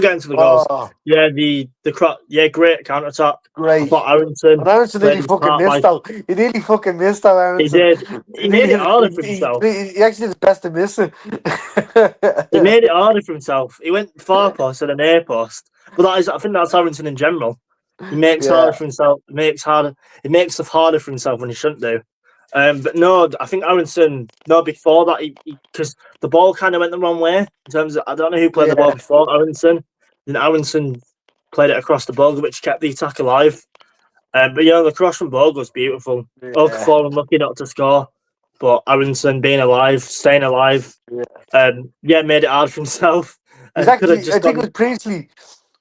Speaker 2: get into the goals.
Speaker 1: Oh,
Speaker 2: Yeah, yeah, great counter attack. I
Speaker 1: great.
Speaker 2: thought Aronson
Speaker 1: And Aronson
Speaker 2: played
Speaker 1: nearly
Speaker 2: his
Speaker 1: fucking
Speaker 2: part
Speaker 1: missed
Speaker 2: like
Speaker 1: out. He nearly fucking missed out,
Speaker 2: he
Speaker 1: Aronson.
Speaker 2: did. He
Speaker 1: He
Speaker 2: made
Speaker 1: nearly
Speaker 2: it
Speaker 1: hit
Speaker 2: harder for
Speaker 1: it.
Speaker 2: himself.
Speaker 1: He actually did his best to miss it.
Speaker 2: He made it harder for himself. He went far post and an air post. But I think that's Aronson in general. He makes harder
Speaker 1: Yeah.
Speaker 2: for himself. He makes stuff harder for himself when he shouldn't do. But no, I think Aronson. No, before that, because the ball kind of went the wrong way in terms of I don't know who played the ball
Speaker 1: Yeah.
Speaker 2: before Aronson. Then Aronson played it across the ball, which kept the attack alive. But the cross from Bogle was beautiful.
Speaker 1: Yeah.
Speaker 2: Okafor unlucky not to score, but Aronson being alive, staying alive,
Speaker 1: Yeah.
Speaker 2: yeah, made it hard for himself.
Speaker 1: He's
Speaker 2: Could have
Speaker 1: actually, I
Speaker 2: just
Speaker 1: think it
Speaker 2: gone.
Speaker 1: was Priestley.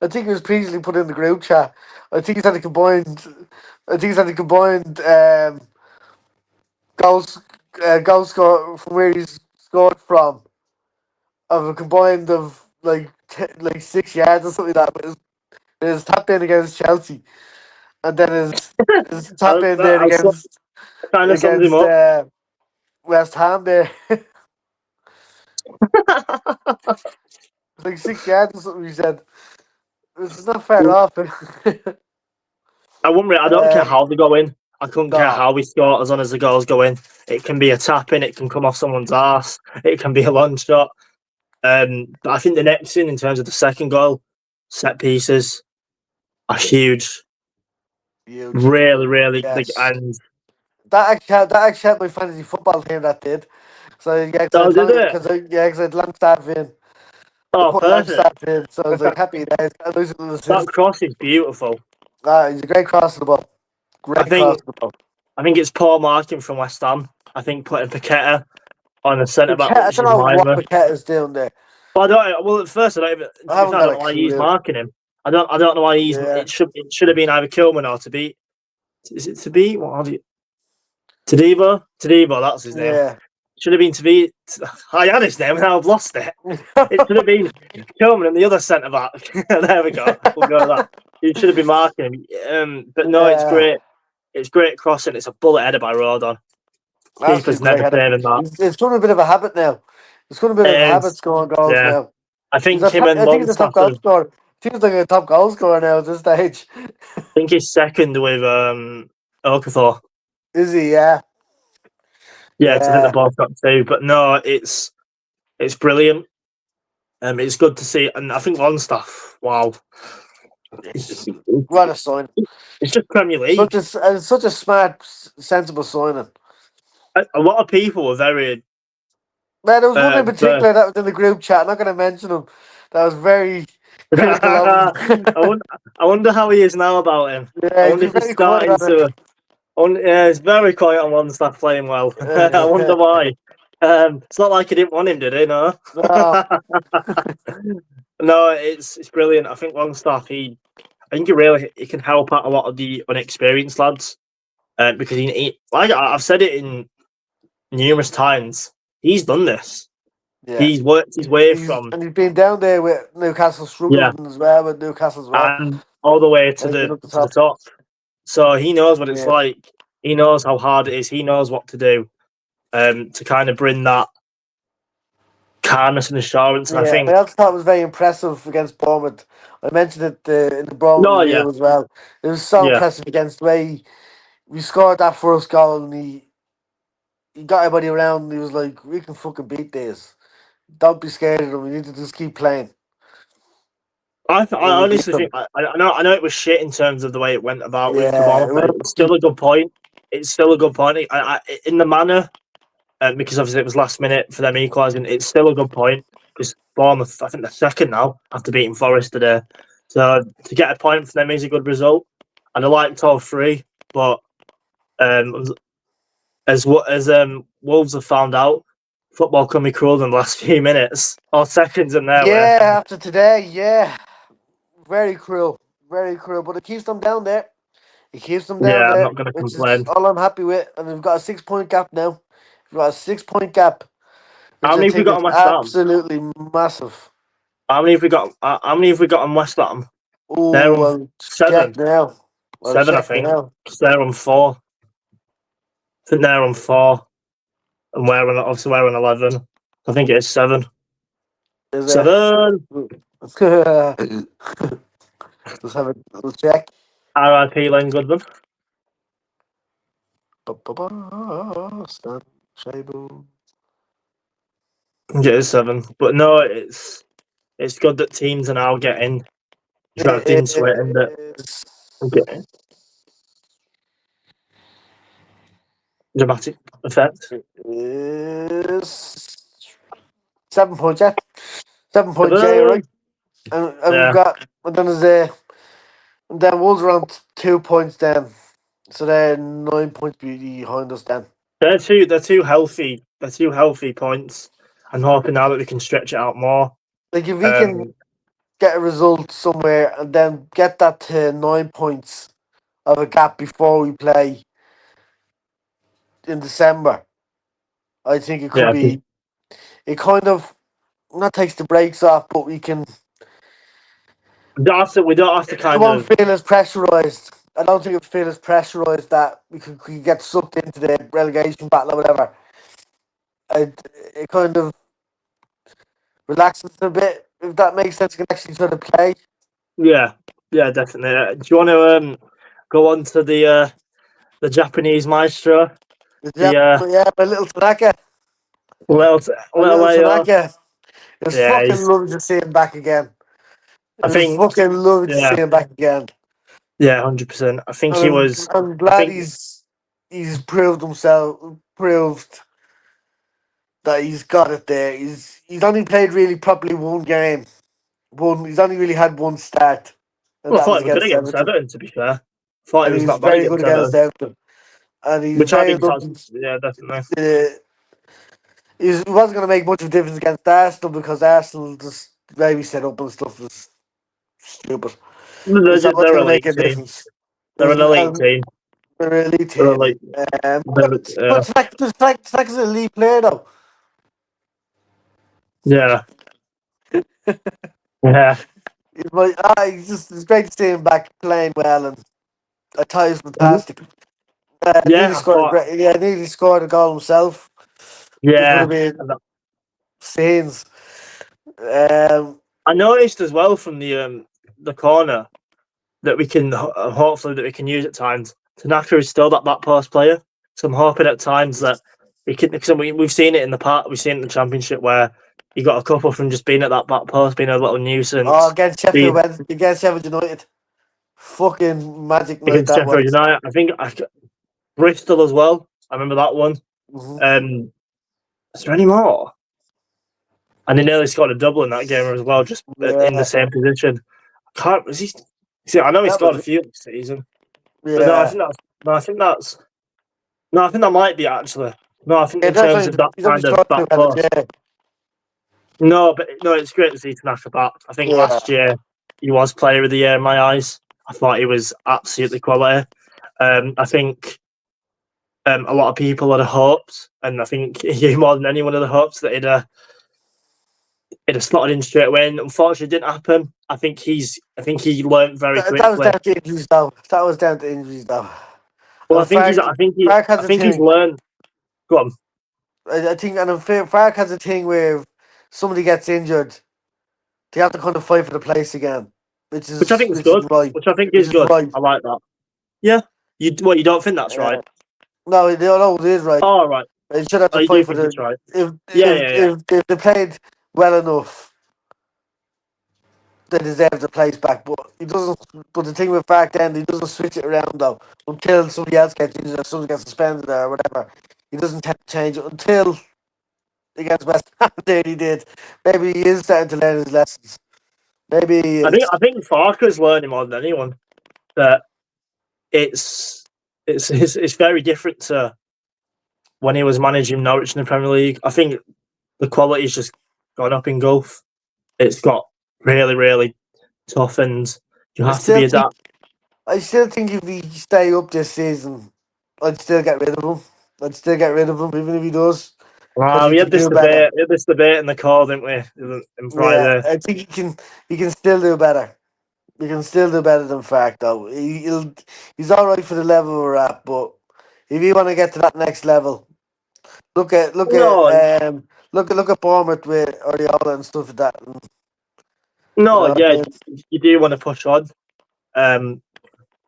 Speaker 1: I think it was Priestley put in the group chat. I think he's had a combined. I think he's had a combined goals, goal score from where he's scored from of a combined of like 6 yards or something like that. But his tap in against Chelsea, and then his tap in there
Speaker 2: That kind of sums him
Speaker 1: against
Speaker 2: up.
Speaker 1: West Ham there. It's like 6 yards or something. He said it's not far off.
Speaker 2: I don't care
Speaker 1: um,
Speaker 2: how they go in. I couldn't care
Speaker 1: no,
Speaker 2: how we score as long as the goals go in. It can be a tap in, it can come off someone's ass, it can be a long shot. But I think the next thing in terms of the second goal, set pieces are huge.
Speaker 1: huge.
Speaker 2: Really, really big.
Speaker 1: Yes.
Speaker 2: And
Speaker 1: That actually helped my fantasy football team. That did. So yeah,
Speaker 2: oh, did it?
Speaker 1: because I'd Longstaff in.
Speaker 2: Oh,
Speaker 1: put
Speaker 2: perfect.
Speaker 1: Lampard in, so I was like happy days. I lose an
Speaker 2: That
Speaker 1: assist.
Speaker 2: cross is beautiful.
Speaker 1: He's a great cross to the ball.
Speaker 2: I
Speaker 1: Great cross
Speaker 2: think
Speaker 1: to the ball.
Speaker 2: I think it's poor marking from West Ham. I think putting Paqueta on the centre back,
Speaker 1: I
Speaker 2: which
Speaker 1: don't
Speaker 2: is
Speaker 1: know what
Speaker 2: Lima.
Speaker 1: Paqueta's doing there.
Speaker 2: But I don't. Well, at first, I don't even.
Speaker 1: I
Speaker 2: To be
Speaker 1: haven't
Speaker 2: fair, I
Speaker 1: got
Speaker 2: don't
Speaker 1: a
Speaker 2: know why he's
Speaker 1: clue.
Speaker 2: marking him. I don't know why he's.
Speaker 1: Yeah,
Speaker 2: It should have been either Kilman or to beat. Is it to beat? What have you? Tadibo. Tadibo. That's his name.
Speaker 1: yeah.
Speaker 2: Should have been to beat. I had his name and I've lost it. It should have been Kilman and the other centre back. There we go. We'll go with that. He should have been marking him. But no, it's
Speaker 1: Yeah,
Speaker 2: great. It's great crossing. It's a bullet header by Rodon.
Speaker 1: absolutely
Speaker 2: Keeper's
Speaker 1: great
Speaker 2: never
Speaker 1: header.
Speaker 2: saving that.
Speaker 1: It's becoming a bit of a habit now. It's becoming a bit of a
Speaker 2: It
Speaker 1: habit
Speaker 2: is.
Speaker 1: scoring goals
Speaker 2: Yeah.
Speaker 1: now.
Speaker 2: I think him and
Speaker 1: I think he's a top
Speaker 2: Longstaff
Speaker 1: goal
Speaker 2: have.
Speaker 1: scorer. I think he's like a top goal scorer now at this stage.
Speaker 2: I think he's second with Okafor.
Speaker 1: Is he? Yeah,
Speaker 2: Yeah, I think they're
Speaker 1: yeah,
Speaker 2: both got two. But no, it's brilliant. It's good to see, and I think Longstaff. Wow, it's,
Speaker 1: what a sign!
Speaker 2: it's just Premier League.
Speaker 1: Such a smart, sensible signing.
Speaker 2: A lot of people were very.
Speaker 1: Man, there was one in
Speaker 2: But
Speaker 1: particular that was in the group chat. I'm not going to mention him. That was very critical of him.
Speaker 2: I wonder how he is now about him. I
Speaker 1: Yeah, he's
Speaker 2: wonder
Speaker 1: been
Speaker 2: if he's
Speaker 1: very quiet
Speaker 2: starting
Speaker 1: on it.
Speaker 2: to. Yeah, he's very quiet on Longstaff playing well. I wonder why. It's not like he didn't want him, did he? No.
Speaker 1: No,
Speaker 2: No, it's brilliant. I think Longstaff, I think he can help out a lot of the unexperienced lads, because like I've said it in numerous times, he's done this.
Speaker 1: yeah.
Speaker 2: He's worked his way from
Speaker 1: He's been down there with Newcastle
Speaker 2: yeah,
Speaker 1: struggling as well with Newcastle as well.
Speaker 2: and all the way to
Speaker 1: And he's been
Speaker 2: the
Speaker 1: up the
Speaker 2: to the
Speaker 1: top.
Speaker 2: top. So he knows what it's
Speaker 1: Yeah.
Speaker 2: like. He knows how hard it is. He knows what to do, to kind of bring that calmness and assurance. And I
Speaker 1: Yeah, I
Speaker 2: think,
Speaker 1: also thought it was very impressive against Bournemouth. I mentioned it in the Bournemouth
Speaker 2: no, yeah,
Speaker 1: review as well. It was so
Speaker 2: yeah.
Speaker 1: impressive against the way we scored that first goal and he got everybody around and he was like, we can fucking beat this. Don't be scared of them. We need to just keep playing.
Speaker 2: I
Speaker 1: And we beat
Speaker 2: honestly
Speaker 1: them.
Speaker 2: think I know it was shit in terms of the way it went about with the
Speaker 1: Yeah,
Speaker 2: Bournemouth, but it's still a good point. It's still a good point. In the manner, because obviously it was last minute for them equalising. It's still a good point because Bournemouth, I think they're second now after beating Forest today. So to get a point for them is a good result. And I liked all three, but um, as Wolves have found out, football can be cruel in the last few minutes or seconds in their way.
Speaker 1: yeah, after today, yeah. Very cruel. Very cruel. But it keeps them down there. It keeps them down
Speaker 2: Yeah, I'm
Speaker 1: there,
Speaker 2: not going to
Speaker 1: which is
Speaker 2: complain.
Speaker 1: all I'm happy with. And we've got a 6 point gap now. We've got a 6 point gap, which
Speaker 2: How
Speaker 1: I
Speaker 2: many have we
Speaker 1: think
Speaker 2: got
Speaker 1: is
Speaker 2: on West Ham?
Speaker 1: absolutely massive.
Speaker 2: How many have we got? How many have we got on West Ham? They're
Speaker 1: Oh,
Speaker 2: on
Speaker 1: I'll check
Speaker 2: seven.
Speaker 1: now. I'll
Speaker 2: Seven, I
Speaker 1: check
Speaker 2: think.
Speaker 1: now.
Speaker 2: 'Cause they're on four. I think they're on four, and we're on 11. I think it is seven.
Speaker 1: Is there?
Speaker 2: Seven.
Speaker 1: Let's have a little check.
Speaker 2: R.I.P. Len Goodman.
Speaker 1: Stan Shabu.
Speaker 2: I think it is seven, but no, it's good that teams are now getting dragged
Speaker 1: It
Speaker 2: into it and that
Speaker 1: is.
Speaker 2: getting dramatic effect.
Speaker 1: It is 7 points, yeah. 7 points, yeah, you're
Speaker 2: Seven.
Speaker 1: right. And we've
Speaker 2: Yeah,
Speaker 1: got, and then there's and then Wolves are on 2 points then. So they're 9 points behind us then.
Speaker 2: they're two healthy points. I'm hoping now that we can stretch it out more.
Speaker 1: Like if we can
Speaker 2: Um,
Speaker 1: get a result somewhere and then get that to 9 points of a gap before we play in December, I think it could
Speaker 2: yeah,
Speaker 1: be. It kind of not takes the brakes off, but
Speaker 2: we don't have to
Speaker 1: it
Speaker 2: kind
Speaker 1: won't
Speaker 2: of
Speaker 1: feel as pressurised. I don't think it'll feel as pressurised that we could get sucked into the relegation battle or whatever. It kind of relaxes a bit, if that makes sense. You can actually sort of play.
Speaker 2: yeah, yeah, definitely. Do you want to go on to the Japanese maestro,
Speaker 1: Yeah,
Speaker 2: the
Speaker 1: yeah, my little Tanaka,
Speaker 2: little
Speaker 1: my
Speaker 2: little
Speaker 1: little
Speaker 2: AO?
Speaker 1: Tanaka. It's
Speaker 2: Yeah,
Speaker 1: fucking lovely to see him back again.
Speaker 2: I
Speaker 1: It's
Speaker 2: think
Speaker 1: fucking lovely to see
Speaker 2: yeah,
Speaker 1: him back again.
Speaker 2: 100%. I think he
Speaker 1: And
Speaker 2: was.
Speaker 1: I'm
Speaker 2: I
Speaker 1: glad
Speaker 2: think
Speaker 1: he's proved himself, proved that he's got it there. He's only played really properly one game. He's only really had one start, and
Speaker 2: Well, I
Speaker 1: that
Speaker 2: thought
Speaker 1: was
Speaker 2: he was good
Speaker 1: against
Speaker 2: against
Speaker 1: Everton.
Speaker 2: Everton, to be fair. I thought he
Speaker 1: And he
Speaker 2: was
Speaker 1: was
Speaker 2: not bad
Speaker 1: very good
Speaker 2: against
Speaker 1: against
Speaker 2: Everton,
Speaker 1: Everton. And he's
Speaker 2: which I
Speaker 1: very
Speaker 2: think,
Speaker 1: good.
Speaker 2: yeah, definitely.
Speaker 1: He wasn't going to make much of a difference against Arsenal because Arsenal just maybe set up and stuff was stupid. It's not much
Speaker 2: They're
Speaker 1: going
Speaker 2: an
Speaker 1: to make
Speaker 2: elite
Speaker 1: a
Speaker 2: team.
Speaker 1: difference.
Speaker 2: They're an elite team.
Speaker 1: They're an elite
Speaker 2: They're
Speaker 1: team.
Speaker 2: elite.
Speaker 1: But Fleck is an elite player though.
Speaker 2: Yeah. Yeah.
Speaker 1: It's great to see him back playing well, and I thought he was fantastic.
Speaker 2: Yeah, I thought.
Speaker 1: Nearly scored a goal himself, which would have
Speaker 2: Yeah.
Speaker 1: been scenes. Um,
Speaker 2: I noticed as well from the corner that we can hopefully that we can use at times. Tanaka is still that back post player, so I'm hoping at times that we can. Because we've seen it in the part, we've seen it in the championship where you got a couple from just being at that back post, being a little nuisance.
Speaker 1: Against Sheffield United, fucking magic night
Speaker 2: Against
Speaker 1: that
Speaker 2: Sheffield
Speaker 1: was.
Speaker 2: United, Bristol as well. I remember that one.
Speaker 1: Mm-hmm.
Speaker 2: Is there any more? And he nearly scored a double in that game as well, just in the
Speaker 1: Yeah,
Speaker 2: same position. Can't was he? See, I know he
Speaker 1: that
Speaker 2: scored
Speaker 1: was
Speaker 2: a few this season, but no, I
Speaker 1: yeah.
Speaker 2: think that's no, I think that's no, I think that might be actually. No, I think
Speaker 1: Yeah,
Speaker 2: in
Speaker 1: that's
Speaker 2: terms
Speaker 1: right.
Speaker 2: of that
Speaker 1: He's only
Speaker 2: kind of
Speaker 1: scored
Speaker 2: back
Speaker 1: two headers.
Speaker 2: post.
Speaker 1: Yeah,
Speaker 2: No, but no, it's great to see Tanaka back. I think
Speaker 1: yeah.
Speaker 2: last year he was player of the year in my eyes. I thought he was absolutely quality. I think a lot of people had hoped, and I think you more than anyone had hoped that it'd have slotted in straight away. And unfortunately, it didn't happen. I think he learned very
Speaker 1: That was
Speaker 2: quickly.
Speaker 1: down to injuries though. That was down to injuries though.
Speaker 2: Well,
Speaker 1: And Fark has
Speaker 2: I
Speaker 1: a
Speaker 2: think he's
Speaker 1: thing.
Speaker 2: learned. Go on,
Speaker 1: I think, and Fark has a thing where if somebody gets injured, they have to kind of fight for the place again,
Speaker 2: which I think is
Speaker 1: which is
Speaker 2: good.
Speaker 1: right,
Speaker 2: Which I think
Speaker 1: which
Speaker 2: is
Speaker 1: is
Speaker 2: good.
Speaker 1: right.
Speaker 2: I like that. Yeah, you don't think that's right?
Speaker 1: No, it is right.
Speaker 2: All right.
Speaker 1: They should have
Speaker 2: Oh,
Speaker 1: to
Speaker 2: you do
Speaker 1: fight for
Speaker 2: think
Speaker 1: the
Speaker 2: it's right?
Speaker 1: if
Speaker 2: Yeah,
Speaker 1: if
Speaker 2: yeah, yeah.
Speaker 1: if, if they played well enough, they deserve the place back. But he doesn't. But the thing with back then, he doesn't switch it around though until somebody else gets injured or somebody gets suspended or whatever. He doesn't tend to change it until against West Ham. There he did. Maybe he is starting to learn his lessons. Maybe he is.
Speaker 2: I think Farker's learning more than anyone that it's it's very different to when he was managing Norwich in the Premier League. I think the quality's just gone up in golf. It's got really, really tough, and you
Speaker 1: I
Speaker 2: have to
Speaker 1: still
Speaker 2: be
Speaker 1: think.
Speaker 2: adapt.
Speaker 1: I still think if he stay up this season, I'd still get rid of him. I'd still get rid of him even if he does because
Speaker 2: Wow,
Speaker 1: he can do better.
Speaker 2: we had this debate in the call, didn't we? In
Speaker 1: Yeah,
Speaker 2: Friday.
Speaker 1: I think he can. He can still do better. He can still do better than Fark though. He's all right for the level we're at, but if you want to get to that next level,
Speaker 2: No,
Speaker 1: look at Bournemouth with Oriola and stuff like that. And, you
Speaker 2: no,
Speaker 1: know what I
Speaker 2: yeah,
Speaker 1: mean?
Speaker 2: you do want to push on. Um,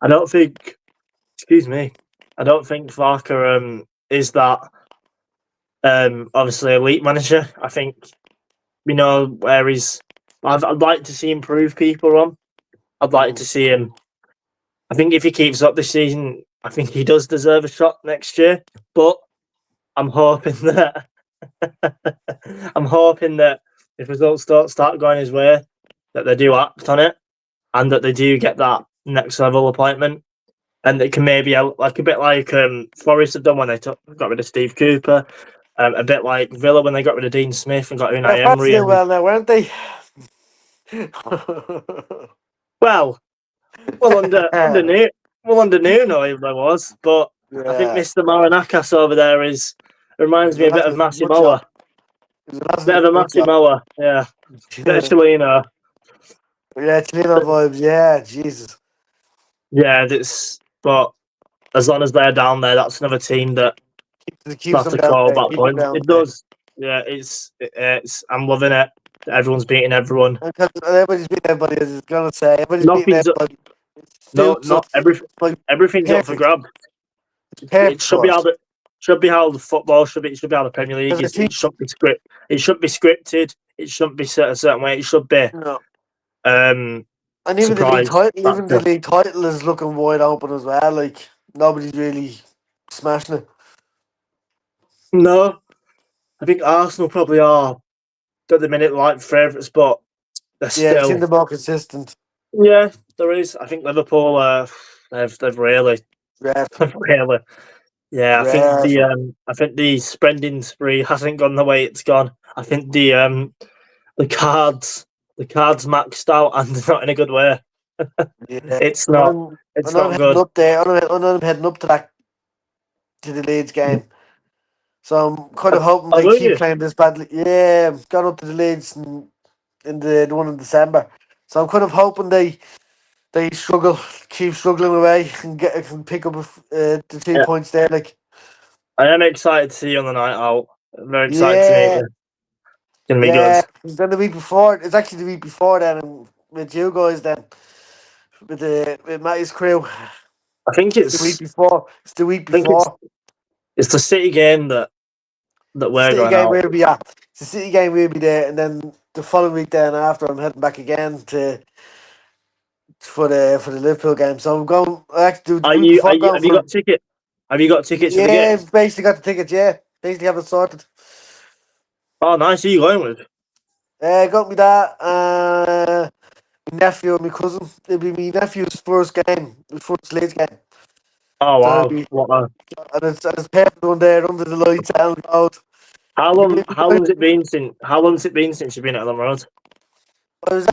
Speaker 2: I don't think. Excuse me. I don't think Farker is that obviously elite manager. I think we know where he's. I'd like to see him prove people on. I'd like to see him. I think if he keeps up this season, I think he does deserve a shot next year. But I'm hoping that I'm hoping that if results don't start going his way, that they do act on it and that they do get that next level appointment. And it can maybe like a bit like Forest have done when they got rid of Steve Cooper, a bit like Villa when they got rid of Dean Smith and got
Speaker 1: Yeah,
Speaker 2: Unai
Speaker 1: Pats
Speaker 2: Emery.
Speaker 1: doing
Speaker 2: And
Speaker 1: well now, weren't they?
Speaker 2: well, under new under Nuno there was, but I think
Speaker 1: Yeah,
Speaker 2: Mr. Marinakas over there reminds
Speaker 1: he's
Speaker 2: me
Speaker 1: an
Speaker 2: a bit of
Speaker 1: absolute nut job.
Speaker 2: Massimoa,
Speaker 1: He's an
Speaker 2: bit of
Speaker 1: absolute
Speaker 2: a
Speaker 1: nut job.
Speaker 2: Massimoa, yeah, bit of Chelino.
Speaker 1: Yeah, Chileno vibes. Yeah, Jesus.
Speaker 2: Yeah, but as long as they're down there, that's another team that
Speaker 1: It keeps
Speaker 2: that's
Speaker 1: them
Speaker 2: a
Speaker 1: down
Speaker 2: call
Speaker 1: there.
Speaker 2: back
Speaker 1: Keep them
Speaker 2: point.
Speaker 1: down
Speaker 2: It
Speaker 1: there.
Speaker 2: does. Yeah, it's I'm loving it. Everyone's beating everyone.
Speaker 1: Because everybody's beating everybody, as I was gonna say. Everybody's beating
Speaker 2: Nothing's
Speaker 1: everybody. It
Speaker 2: no,
Speaker 1: suits us.
Speaker 2: not every
Speaker 1: It's like
Speaker 2: everything's up for
Speaker 1: perfect.
Speaker 2: grab.
Speaker 1: It's
Speaker 2: It
Speaker 1: perfect
Speaker 2: should
Speaker 1: for
Speaker 2: be
Speaker 1: us.
Speaker 2: how the football should be. It should be how the Premier League
Speaker 1: Because I
Speaker 2: is.
Speaker 1: think,
Speaker 2: It shouldn't be script. It shouldn't be scripted. It shouldn't be set a certain way. It should be
Speaker 1: you know,
Speaker 2: um
Speaker 1: and
Speaker 2: surprise
Speaker 1: even the
Speaker 2: factor.
Speaker 1: league title is looking wide open as well. Like nobody's really smashing it.
Speaker 2: No, I think Arsenal probably are at the minute like favourites, but they're
Speaker 1: Yeah, it
Speaker 2: still.
Speaker 1: seemed more consistent.
Speaker 2: Yeah, there is. I think Liverpool. They've really,
Speaker 1: Rare,
Speaker 2: really. Yeah,
Speaker 1: rare.
Speaker 2: I think the spending spree hasn't gone the way it's gone. I think the cards maxed out and not in a good way.
Speaker 1: Yeah,
Speaker 2: It's
Speaker 1: and
Speaker 2: not
Speaker 1: I'm,
Speaker 2: it's
Speaker 1: and I'm
Speaker 2: not
Speaker 1: heading
Speaker 2: good.
Speaker 1: up there. I'm heading up to the Leeds game. So I'm kind of hoping
Speaker 2: Oh,
Speaker 1: they
Speaker 2: will
Speaker 1: keep
Speaker 2: you?
Speaker 1: playing this badly. Yeah, I've gone up to the Leeds in the one in December. So I'm kind of hoping they struggle, keep struggling away and pick up the 2 points there. Like,
Speaker 2: I am excited to see you on the night out. I'm very excited to meet
Speaker 1: yeah,
Speaker 2: you. It's gonna be good.
Speaker 1: yeah. Then the week before, it's actually the week before then, and with you guys then, with Matty's crew.
Speaker 2: I think
Speaker 1: It's the week
Speaker 2: it's
Speaker 1: before. It's the week
Speaker 2: I think it's
Speaker 1: before.
Speaker 2: it's the City game that
Speaker 1: It's the
Speaker 2: we're
Speaker 1: City
Speaker 2: going
Speaker 1: game
Speaker 2: out.
Speaker 1: we'll be at. It's the City game we'll be there, and then the following week then after I'm heading back again for the Liverpool game. So I'm going. I actually do the week before. I'm going
Speaker 2: Have you
Speaker 1: for.
Speaker 2: got ticket? Have you got tickets for the
Speaker 1: Yeah,
Speaker 2: game?
Speaker 1: basically got the tickets. Yeah, basically have it sorted.
Speaker 2: Oh, nice. Who are you going with?
Speaker 1: Got me that. My nephew and my cousin. It'll be my nephew's first game, his first Leeds game.
Speaker 2: Oh
Speaker 1: So it'll
Speaker 2: wow!
Speaker 1: be
Speaker 2: What?
Speaker 1: and it's perfect one there under the lights out loud. It'll be
Speaker 2: How long's it been since? How long's it been since you've been at Ellen Road?
Speaker 1: I was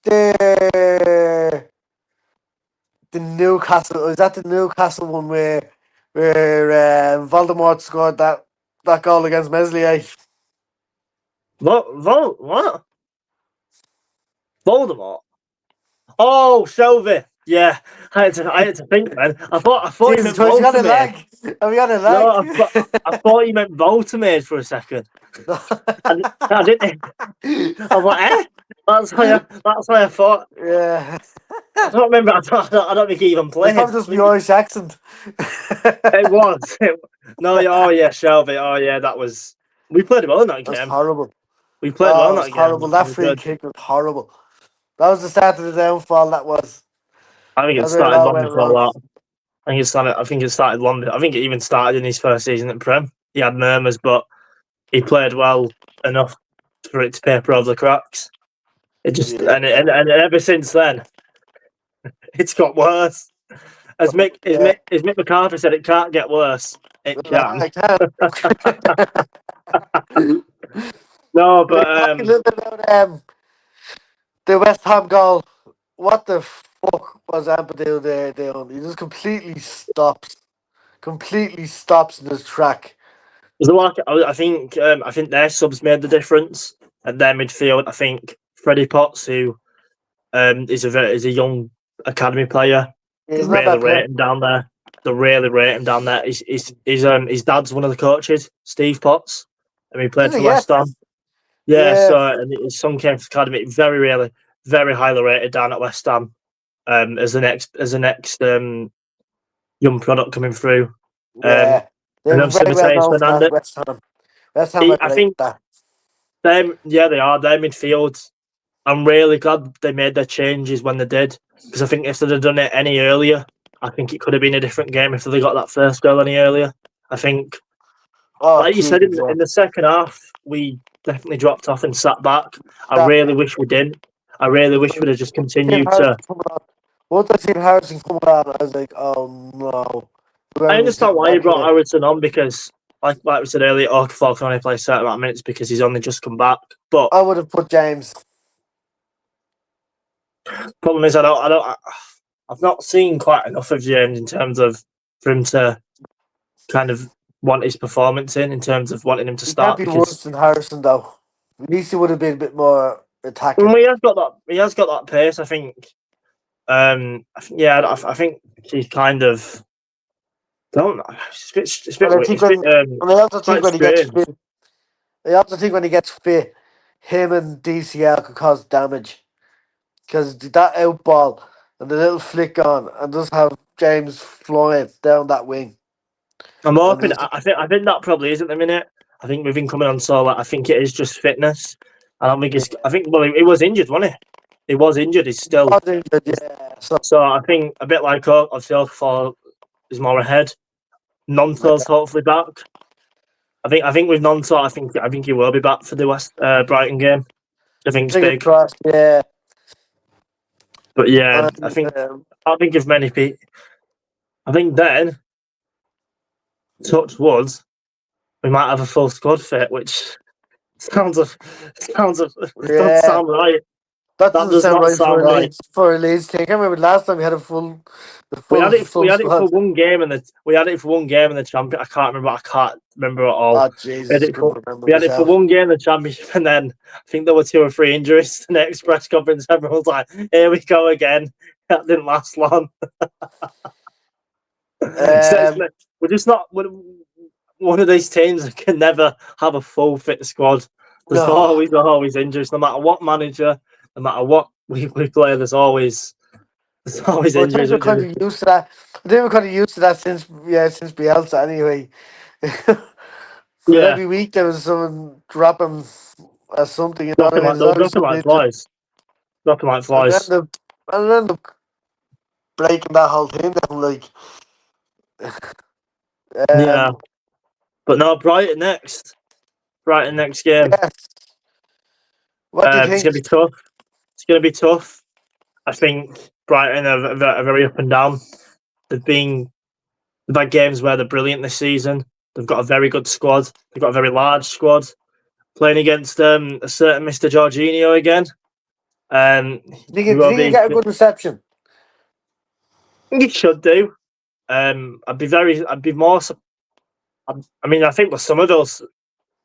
Speaker 1: there. The Newcastle. I was at the Newcastle one where Voldemort scored that goal against Meslier.
Speaker 2: What? Voldemort? Oh, Shelby. Yeah, I had to think, man. I thought you
Speaker 1: Jesus
Speaker 2: meant
Speaker 1: Christ, we got a
Speaker 2: Voltamade.
Speaker 1: lag. We got a
Speaker 2: No,
Speaker 1: lag.
Speaker 2: I thought you meant Voltamade for a second.
Speaker 1: No.
Speaker 2: I didn't. I was like, eh? That's why I thought.
Speaker 1: Yeah.
Speaker 2: I don't remember. I don't think he even
Speaker 1: It's
Speaker 2: played.
Speaker 1: probably just my Irish accent.
Speaker 2: It was. No, oh yeah, Shelby. Oh yeah, that was. We played well in that
Speaker 1: That's
Speaker 2: game.
Speaker 1: horrible.
Speaker 2: We played well
Speaker 1: Oh,
Speaker 2: in
Speaker 1: it was
Speaker 2: that game.
Speaker 1: horrible. That
Speaker 2: It was
Speaker 1: free
Speaker 2: good.
Speaker 1: kick was horrible. That was the start of the downfall. That was.
Speaker 2: I think it
Speaker 1: That's where it
Speaker 2: started
Speaker 1: all
Speaker 2: long
Speaker 1: went
Speaker 2: before
Speaker 1: wrong.
Speaker 2: that. I think it started long. I think it even started in his first season at Prem. He had murmurs, but he played well enough for it to paper over the cracks. It just
Speaker 1: Yeah.
Speaker 2: and ever since then, it's got worse.
Speaker 1: Yeah.
Speaker 2: As Mick McCarthy said, it can't get worse. It can.
Speaker 1: I can't.
Speaker 2: No,
Speaker 1: We're
Speaker 2: but
Speaker 1: talking a little bit about the West Ham goal. What the fuck was Ampadu there doing? He just completely stops in his track.
Speaker 2: I think their subs made the difference at their midfield. I think Freddie Potts, who is a young academy player,
Speaker 1: Yeah,
Speaker 2: they
Speaker 1: he's not a
Speaker 2: really
Speaker 1: bad player.
Speaker 2: rate him down there. They really rate him down there. His dad's one of the coaches, Steve Potts, and he played
Speaker 1: Is
Speaker 2: for
Speaker 1: he? Yeah.
Speaker 2: West Ham. Yeah,
Speaker 1: Yeah.
Speaker 2: so and his son came to academy. Very highly rated down at West Ham. As the next young product coming through. Um,
Speaker 1: Yeah.
Speaker 2: and
Speaker 1: They're
Speaker 2: obviously
Speaker 1: very well
Speaker 2: Mateus
Speaker 1: known for that,
Speaker 2: Fernandez.
Speaker 1: West Ham. West Ham are
Speaker 2: I
Speaker 1: great
Speaker 2: think
Speaker 1: at that.
Speaker 2: they are. Their midfield. I'm really glad they made their changes when they did, because I think if they'd have done it any earlier, I think it could have been a different game if they got that first goal any earlier. I think,
Speaker 1: Oh,
Speaker 2: like you said,
Speaker 1: Jesus, yeah.
Speaker 2: in the second half, we definitely dropped off and sat back. I
Speaker 1: That,
Speaker 2: really wish we didn't. I really wish we'd have just
Speaker 1: Tim
Speaker 2: continued
Speaker 1: Harrison
Speaker 2: to.
Speaker 1: coming on. Once I seen Harrison coming on, I was like, oh no.
Speaker 2: I
Speaker 1: Whoever was
Speaker 2: understand
Speaker 1: sitting
Speaker 2: why you
Speaker 1: back
Speaker 2: brought
Speaker 1: here.
Speaker 2: Harrison on, because, like we said earlier, Okafor can only play a certain amount of minutes because he's only just come back. But
Speaker 1: I would have put James.
Speaker 2: problem is, I've not seen quite enough of James in terms of for him to kind of want his performance in terms of wanting him to
Speaker 1: He can't
Speaker 2: start,
Speaker 1: be
Speaker 2: because
Speaker 1: worse than Harrison, though. At least he would have been a bit more attacking.
Speaker 2: he has got that pace. I think he's kind of don't know. It's a bit
Speaker 1: And I
Speaker 2: weird.
Speaker 1: think
Speaker 2: It's a bit
Speaker 1: when, and I also think
Speaker 2: quite
Speaker 1: when he gets
Speaker 2: strange.
Speaker 1: fit, I also think when he gets fit, him and DCL could cause damage. Because that out ball and the little flick on and just have James flying down that wing.
Speaker 2: I'm
Speaker 1: And
Speaker 2: hoping.
Speaker 1: just,
Speaker 2: I think that probably is at the minute. I think with him coming on so late, I think it is just fitness. I don't think
Speaker 1: yeah,
Speaker 2: it's. I think he was injured, wasn't he? He was injured. He's still.
Speaker 1: yeah. So
Speaker 2: So I think a bit like obviously Okafor is more ahead.
Speaker 1: yeah,
Speaker 2: Nonto's hopefully back. I think with Nonto, I think he will be back for the Brighton game. I think it's
Speaker 1: Fingers
Speaker 2: big.
Speaker 1: crossed. Yeah.
Speaker 2: But yeah, I
Speaker 1: And,
Speaker 2: think I think if many people, I think then touch wood, we might have a full squad fit, which sounds of it doesn't
Speaker 1: yeah.
Speaker 2: sound right.
Speaker 1: That
Speaker 2: That
Speaker 1: doesn't
Speaker 2: does
Speaker 1: sound
Speaker 2: not
Speaker 1: right
Speaker 2: sound right.
Speaker 1: for a Leeds team. I can't remember last time we had
Speaker 2: We
Speaker 1: full
Speaker 2: had it for
Speaker 1: squad.
Speaker 2: one game in the we had it for one game in the champion. I can't remember at all.
Speaker 1: Oh
Speaker 2: We had
Speaker 1: Jesus,
Speaker 2: it for
Speaker 1: couldn't remember
Speaker 2: we had it for
Speaker 1: myself.
Speaker 2: one game in the championship, and then I think there were 2 or 3 injuries. The next press conference, everyone was like, "Here we go again." That didn't last long. So
Speaker 1: Um,
Speaker 2: we're just not one of these teams that can never have a full fit squad. There's
Speaker 1: no.
Speaker 2: always injuries, no matter what manager, no matter what we play. There's always
Speaker 1: But I think
Speaker 2: injuries,
Speaker 1: we're
Speaker 2: which
Speaker 1: kind
Speaker 2: is
Speaker 1: of used to that. I think we're kind of used to that since Bielsa anyway. But
Speaker 2: yeah,
Speaker 1: every week there was someone dropping something. You know what I
Speaker 2: dropping
Speaker 1: mean?
Speaker 2: like
Speaker 1: There's always
Speaker 2: dropping
Speaker 1: something
Speaker 2: like
Speaker 1: injured,
Speaker 2: flies, dropping like
Speaker 1: and
Speaker 2: flies.
Speaker 1: then end up breaking that whole team down. Like,
Speaker 2: Yeah,
Speaker 1: um,
Speaker 2: but no, Brighton next game.
Speaker 1: yes. What do you
Speaker 2: It's
Speaker 1: think?
Speaker 2: gonna be tough. It's gonna be tough. I think Brighton are very up and down. They've been They've had games where they're brilliant this season. They've got a very good squad. They've got a very large squad. Playing against a certain Mr. Jorginho again. Um,
Speaker 1: Do
Speaker 2: who
Speaker 1: you
Speaker 2: will
Speaker 1: think you
Speaker 2: be?
Speaker 1: get a good reception?
Speaker 2: I think he should do. I'd be more. I mean, I think the Somerville's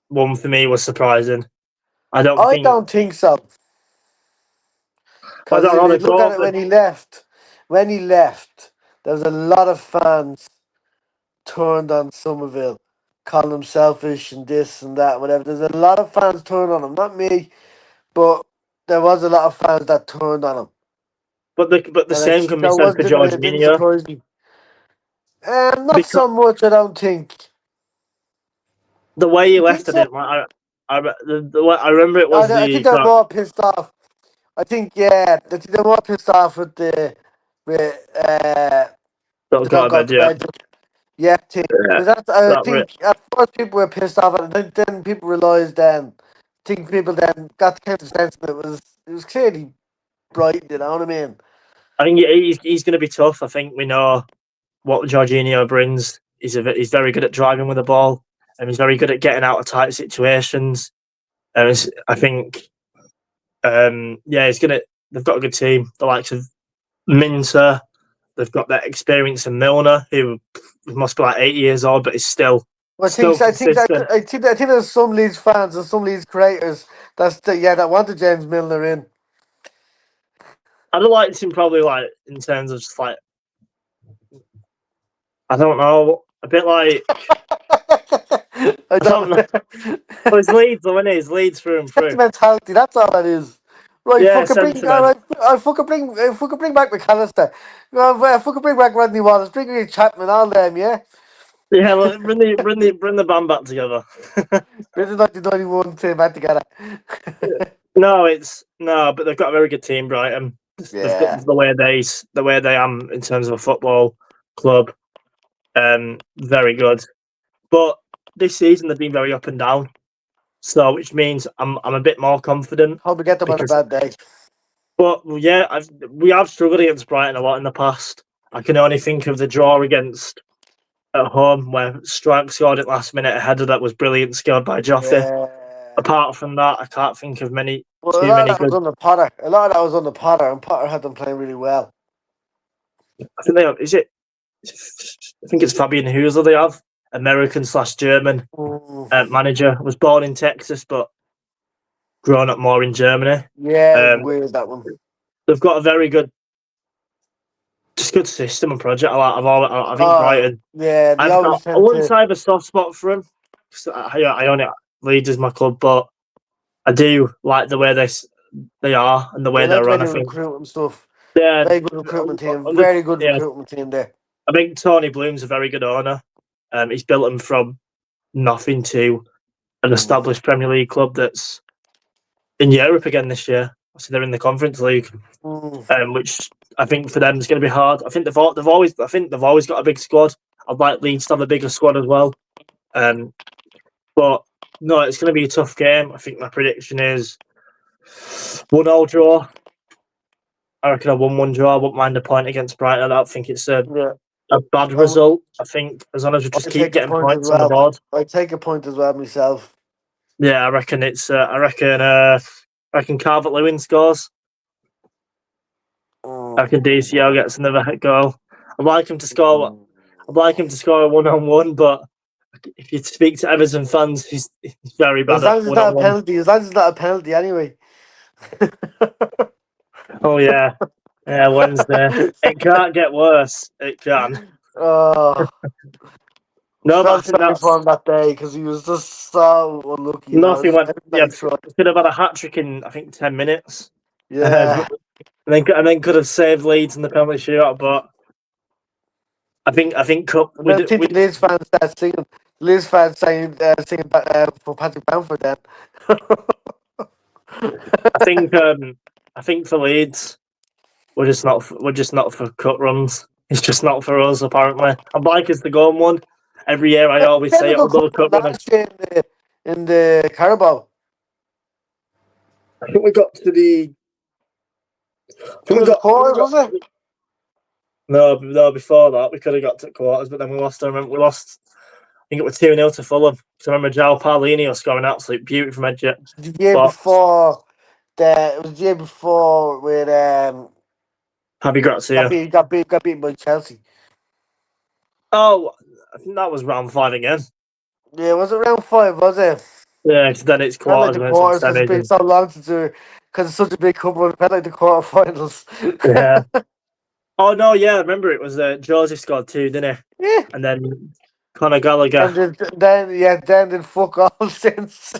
Speaker 2: one for me was surprising. I don't
Speaker 1: I
Speaker 2: think.
Speaker 1: don't think so.
Speaker 2: I
Speaker 1: Because
Speaker 2: don't
Speaker 1: if
Speaker 2: know.
Speaker 1: you
Speaker 2: They
Speaker 1: look at
Speaker 2: brought
Speaker 1: it
Speaker 2: the
Speaker 1: when he left, there was a lot of fans turned on Somerville, calling him selfish and this and that, whatever. There's a lot of fans turned on him. Not me, but there was a lot of fans that turned on him.
Speaker 2: but the
Speaker 1: And
Speaker 2: same can be
Speaker 1: that
Speaker 2: said
Speaker 1: was
Speaker 2: for
Speaker 1: it didn't
Speaker 2: Jorginho
Speaker 1: surprise me. Not
Speaker 2: because
Speaker 1: so much, I don't think.
Speaker 2: the way he
Speaker 1: You think
Speaker 2: left, I
Speaker 1: so?
Speaker 2: didn't like. The way I remember it was
Speaker 1: I think
Speaker 2: the
Speaker 1: they're more pissed off. I think, yeah, they're more pissed off with
Speaker 2: that
Speaker 1: the
Speaker 2: got
Speaker 1: don't
Speaker 2: a
Speaker 1: go
Speaker 2: bed.
Speaker 1: to
Speaker 2: Yeah,
Speaker 1: bed. Yeah, thing.
Speaker 2: yeah.
Speaker 1: Because that's, I
Speaker 2: That
Speaker 1: think at first people were pissed off, and then people realised. Think people then got came to sense that it was clearly bright. You know what I mean?
Speaker 2: I think he's going to be tough. I think we know what Jorginho brings. He's very good at driving with the ball, and he's very good at getting out of tight situations. And I think, yeah, he's gonna. They've got a good team. The likes of Minter. They've got that experience in Milner, who must be like 8 years old, but is
Speaker 1: Well,
Speaker 2: still consistent.
Speaker 1: I think there's some Leeds fans and some Leeds creators that wanted James Milner in.
Speaker 2: I'd have liked him probably like in terms of just like I don't know, a bit like
Speaker 1: I
Speaker 2: I don't
Speaker 1: don't
Speaker 2: know.
Speaker 1: know.
Speaker 2: Well, his Leeds, though, isn't he? His Leeds through and through.
Speaker 1: Sentimentality. That's all that is. Right,
Speaker 2: Yeah,
Speaker 1: fucking bring. All
Speaker 2: sentiment.
Speaker 1: right, fucking bring back McAllister. Fucking bring back Rodney Wallace. Bring back Chapman. All them, yeah.
Speaker 2: Yeah, well, bring the band back together.
Speaker 1: This is 1991 team back together.
Speaker 2: No, but they've got a very good team, Brighton. They've got
Speaker 1: Yeah.
Speaker 2: the way they am in terms of a football club. Very good. But this season they've been very up and down. So which means I'm a bit more confident
Speaker 1: Hope we get them on a
Speaker 2: because
Speaker 1: bad day.
Speaker 2: but yeah, we have struggled against Brighton a lot in the past. I can only think of the draw against at home where Strike scored it last minute. A header that was brilliant, scored by Joffe.
Speaker 1: Yeah.
Speaker 2: Apart from that, I can't think of
Speaker 1: Well, a
Speaker 2: too
Speaker 1: lot of
Speaker 2: many
Speaker 1: that was
Speaker 2: good.
Speaker 1: on the Potter. A lot of that was on the Potter, and Potter had them playing really well.
Speaker 2: I think they have, is it. I think it's Fabian Husler they have, American slash German
Speaker 1: Mm.
Speaker 2: manager. Was born in Texas but grown up more in Germany.
Speaker 1: Yeah, it was
Speaker 2: Um,
Speaker 1: weird that one.
Speaker 2: they've got a very just good system and project. I think
Speaker 1: Oh,
Speaker 2: Brighton.
Speaker 1: yeah, they
Speaker 2: I
Speaker 1: always tend
Speaker 2: wouldn't
Speaker 1: to.
Speaker 2: say I have a soft spot for him. I own it. Leeds is my club, but I do like the way they are and the
Speaker 1: They
Speaker 2: way
Speaker 1: like
Speaker 2: they're
Speaker 1: the way
Speaker 2: run. I
Speaker 1: they
Speaker 2: think
Speaker 1: recruit and stuff.
Speaker 2: yeah,
Speaker 1: Very good recruitment team.
Speaker 2: under,
Speaker 1: Very good
Speaker 2: yeah.
Speaker 1: recruitment team there.
Speaker 2: I think Tony Bloom's a very good owner. He's built them from nothing to an
Speaker 1: Mm.
Speaker 2: established Premier League club that's in Europe again this year. So they're in the Conference League,
Speaker 1: Mm.
Speaker 2: which I think for them is going to be hard. I think they've always got a big squad. I'd like Leeds to have a bigger squad as well. Um, But no, it's going to be a tough game. I think my prediction is 1-0 draw. I reckon a 1-1 draw. I wouldn't mind a point against Brighton. I don't think it's a
Speaker 1: Yeah,
Speaker 2: bad
Speaker 1: I would.
Speaker 2: result. I think as long as we just
Speaker 1: I
Speaker 2: keep
Speaker 1: take a
Speaker 2: getting
Speaker 1: point as
Speaker 2: points on the
Speaker 1: well.
Speaker 2: board.
Speaker 1: I take a point as well myself.
Speaker 2: Yeah, I reckon it's. I reckon Calvert-Lewin scores. I reckon DCL gets another goal. I'd like him to score. I'd like him to score a 1-on-1, but if you speak to Everton fans, he's very bad
Speaker 1: As
Speaker 2: at
Speaker 1: long as it's not a
Speaker 2: 1-on-1.
Speaker 1: penalty, as long as it's not a penalty anyway.
Speaker 2: Oh yeah, yeah. Wednesday. It can't get worse. It can.
Speaker 1: Oh,
Speaker 2: No, but I
Speaker 1: felt
Speaker 2: think
Speaker 1: sorry for
Speaker 2: that's
Speaker 1: him that day because he was just so unlucky. You know,
Speaker 2: nothing.
Speaker 1: it's
Speaker 2: Went.
Speaker 1: everything that
Speaker 2: Yeah,
Speaker 1: he tried.
Speaker 2: could have had a hat trick in I think 10 minutes.
Speaker 1: Yeah,
Speaker 2: And then could have saved Leeds in the penalty shootout, but I think Cup
Speaker 1: and then I think
Speaker 2: we
Speaker 1: the Leeds fans start singing. Leeds fans singing for Patrick Bamford then.
Speaker 2: I think for Leeds we're just not for cut runs. It's just not for us apparently. I'd like us to go on one. Every year I always say it'll
Speaker 1: Technical
Speaker 2: go a
Speaker 1: cup
Speaker 2: cut run.
Speaker 1: last year in the Carabao.
Speaker 2: I think we got to the
Speaker 1: It was the quarters, was it?
Speaker 2: no before that we could have got to quarters, but then we lost. I remember we lost. I think it was 2-0 to Fulham. So I remember João Paulinho scoring an absolute beauty from edge
Speaker 1: The year
Speaker 2: box.
Speaker 1: before it was the year before with
Speaker 2: Happy Grazia.
Speaker 1: got beaten by Chelsea.
Speaker 2: Oh, I think that was round 5 again.
Speaker 1: Yeah, was it round 5? Was it?
Speaker 2: Yeah, 'cause then it's
Speaker 1: Felt like
Speaker 2: quarters
Speaker 1: the
Speaker 2: when it's on
Speaker 1: quarters because it's
Speaker 2: semis.
Speaker 1: been
Speaker 2: And,
Speaker 1: so long because it's such a big cup. It felt like the quarterfinals.
Speaker 2: yeah. Oh no, yeah, I remember it was Joseph scored 2, didn't he?
Speaker 1: Yeah.
Speaker 2: And then Conor Gallagher.
Speaker 1: And then did fuck all since.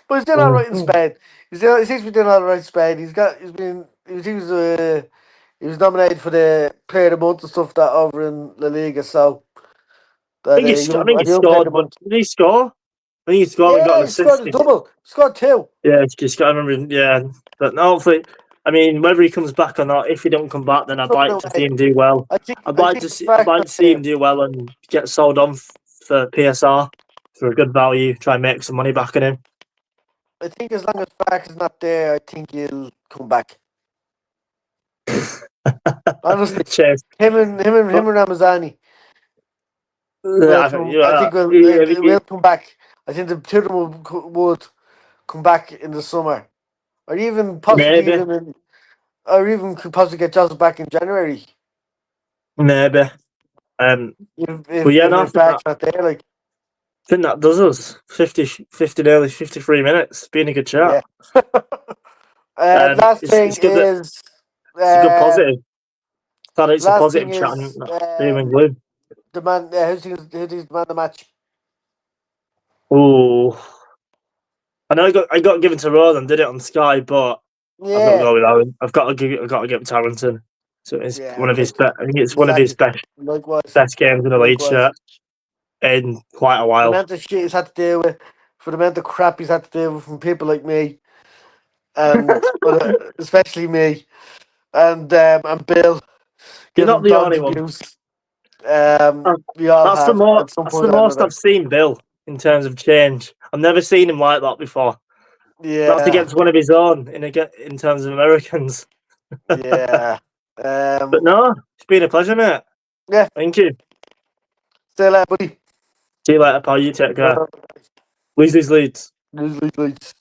Speaker 1: But he's doing all right in
Speaker 2: Mm.
Speaker 1: Spain. He seems to be doing all right in Spain. He was nominated for the Player of the Month and stuff that over in La Liga. So that
Speaker 2: I think he
Speaker 1: a young Player of the
Speaker 2: scored, but
Speaker 1: Month.
Speaker 2: did he score? I think he scored and got
Speaker 1: Yeah,
Speaker 2: an
Speaker 1: he scored
Speaker 2: assist.
Speaker 1: a double. He scored 2.
Speaker 2: Yeah, I remember. Yeah, but no, hopefully, I mean, whether he comes back or not, if he don't come back, then I'd
Speaker 1: Put it
Speaker 2: like to see
Speaker 1: away.
Speaker 2: him do well.
Speaker 1: I think the
Speaker 2: I'd
Speaker 1: fact
Speaker 2: like
Speaker 1: that
Speaker 2: to see him do well and get sold on for PSR for a good value. Try and make some money back on him.
Speaker 1: I think as long as Fark is not there, I think he'll come back. Honestly,
Speaker 2: Cheers.
Speaker 1: him and Ramazani will
Speaker 2: I think
Speaker 1: come.
Speaker 2: you
Speaker 1: I
Speaker 2: are.
Speaker 1: think will come back. I think the two of them would come back in the summer, or even possibly
Speaker 2: Maybe,
Speaker 1: could possibly get Joseph back in January
Speaker 2: maybe. Um, but yeah, no,
Speaker 1: if Fark's not there. Like,
Speaker 2: I think that does us 50 nearly 53 minutes. Been a good chat.
Speaker 1: yeah. Last thing
Speaker 2: It's good that
Speaker 1: is,
Speaker 2: it's a good
Speaker 1: um,
Speaker 2: positive. Thought it's a
Speaker 1: last thing
Speaker 2: positive chat and
Speaker 1: is,
Speaker 2: not doom and gloom.
Speaker 1: the man who's the man of the match.
Speaker 2: Oh, I know I got given to Roland, did it on Sky, but I've got to
Speaker 1: Yeah,
Speaker 2: go with Aaron. I've got to give it to Arrington. So it's
Speaker 1: yeah,
Speaker 2: one of his I think it's one of his
Speaker 1: exactly. Likewise,
Speaker 2: best games in the league
Speaker 1: likewise.
Speaker 2: shirt in quite a
Speaker 1: The
Speaker 2: while.
Speaker 1: amount of shit he's had to deal with, for the amount of crap he's had to deal with from people like me, and especially me, and Bill,
Speaker 2: You're
Speaker 1: giving
Speaker 2: not
Speaker 1: him
Speaker 2: the
Speaker 1: dogs
Speaker 2: only one.
Speaker 1: abuse.
Speaker 2: Uh,
Speaker 1: We all have at some
Speaker 2: That's
Speaker 1: point
Speaker 2: the
Speaker 1: or
Speaker 2: most
Speaker 1: another.
Speaker 2: I've seen Bill in terms of change. I've never seen him like that before. That's
Speaker 1: Yeah,
Speaker 2: against one of his own in terms of Americans.
Speaker 1: yeah,
Speaker 2: But no, it's been a pleasure, mate.
Speaker 1: yeah.
Speaker 2: Thank you.
Speaker 1: Still there, buddy.
Speaker 2: See you later, pal. You take care.
Speaker 1: Uh,
Speaker 2: Leeds, Leeds.
Speaker 1: Leeds.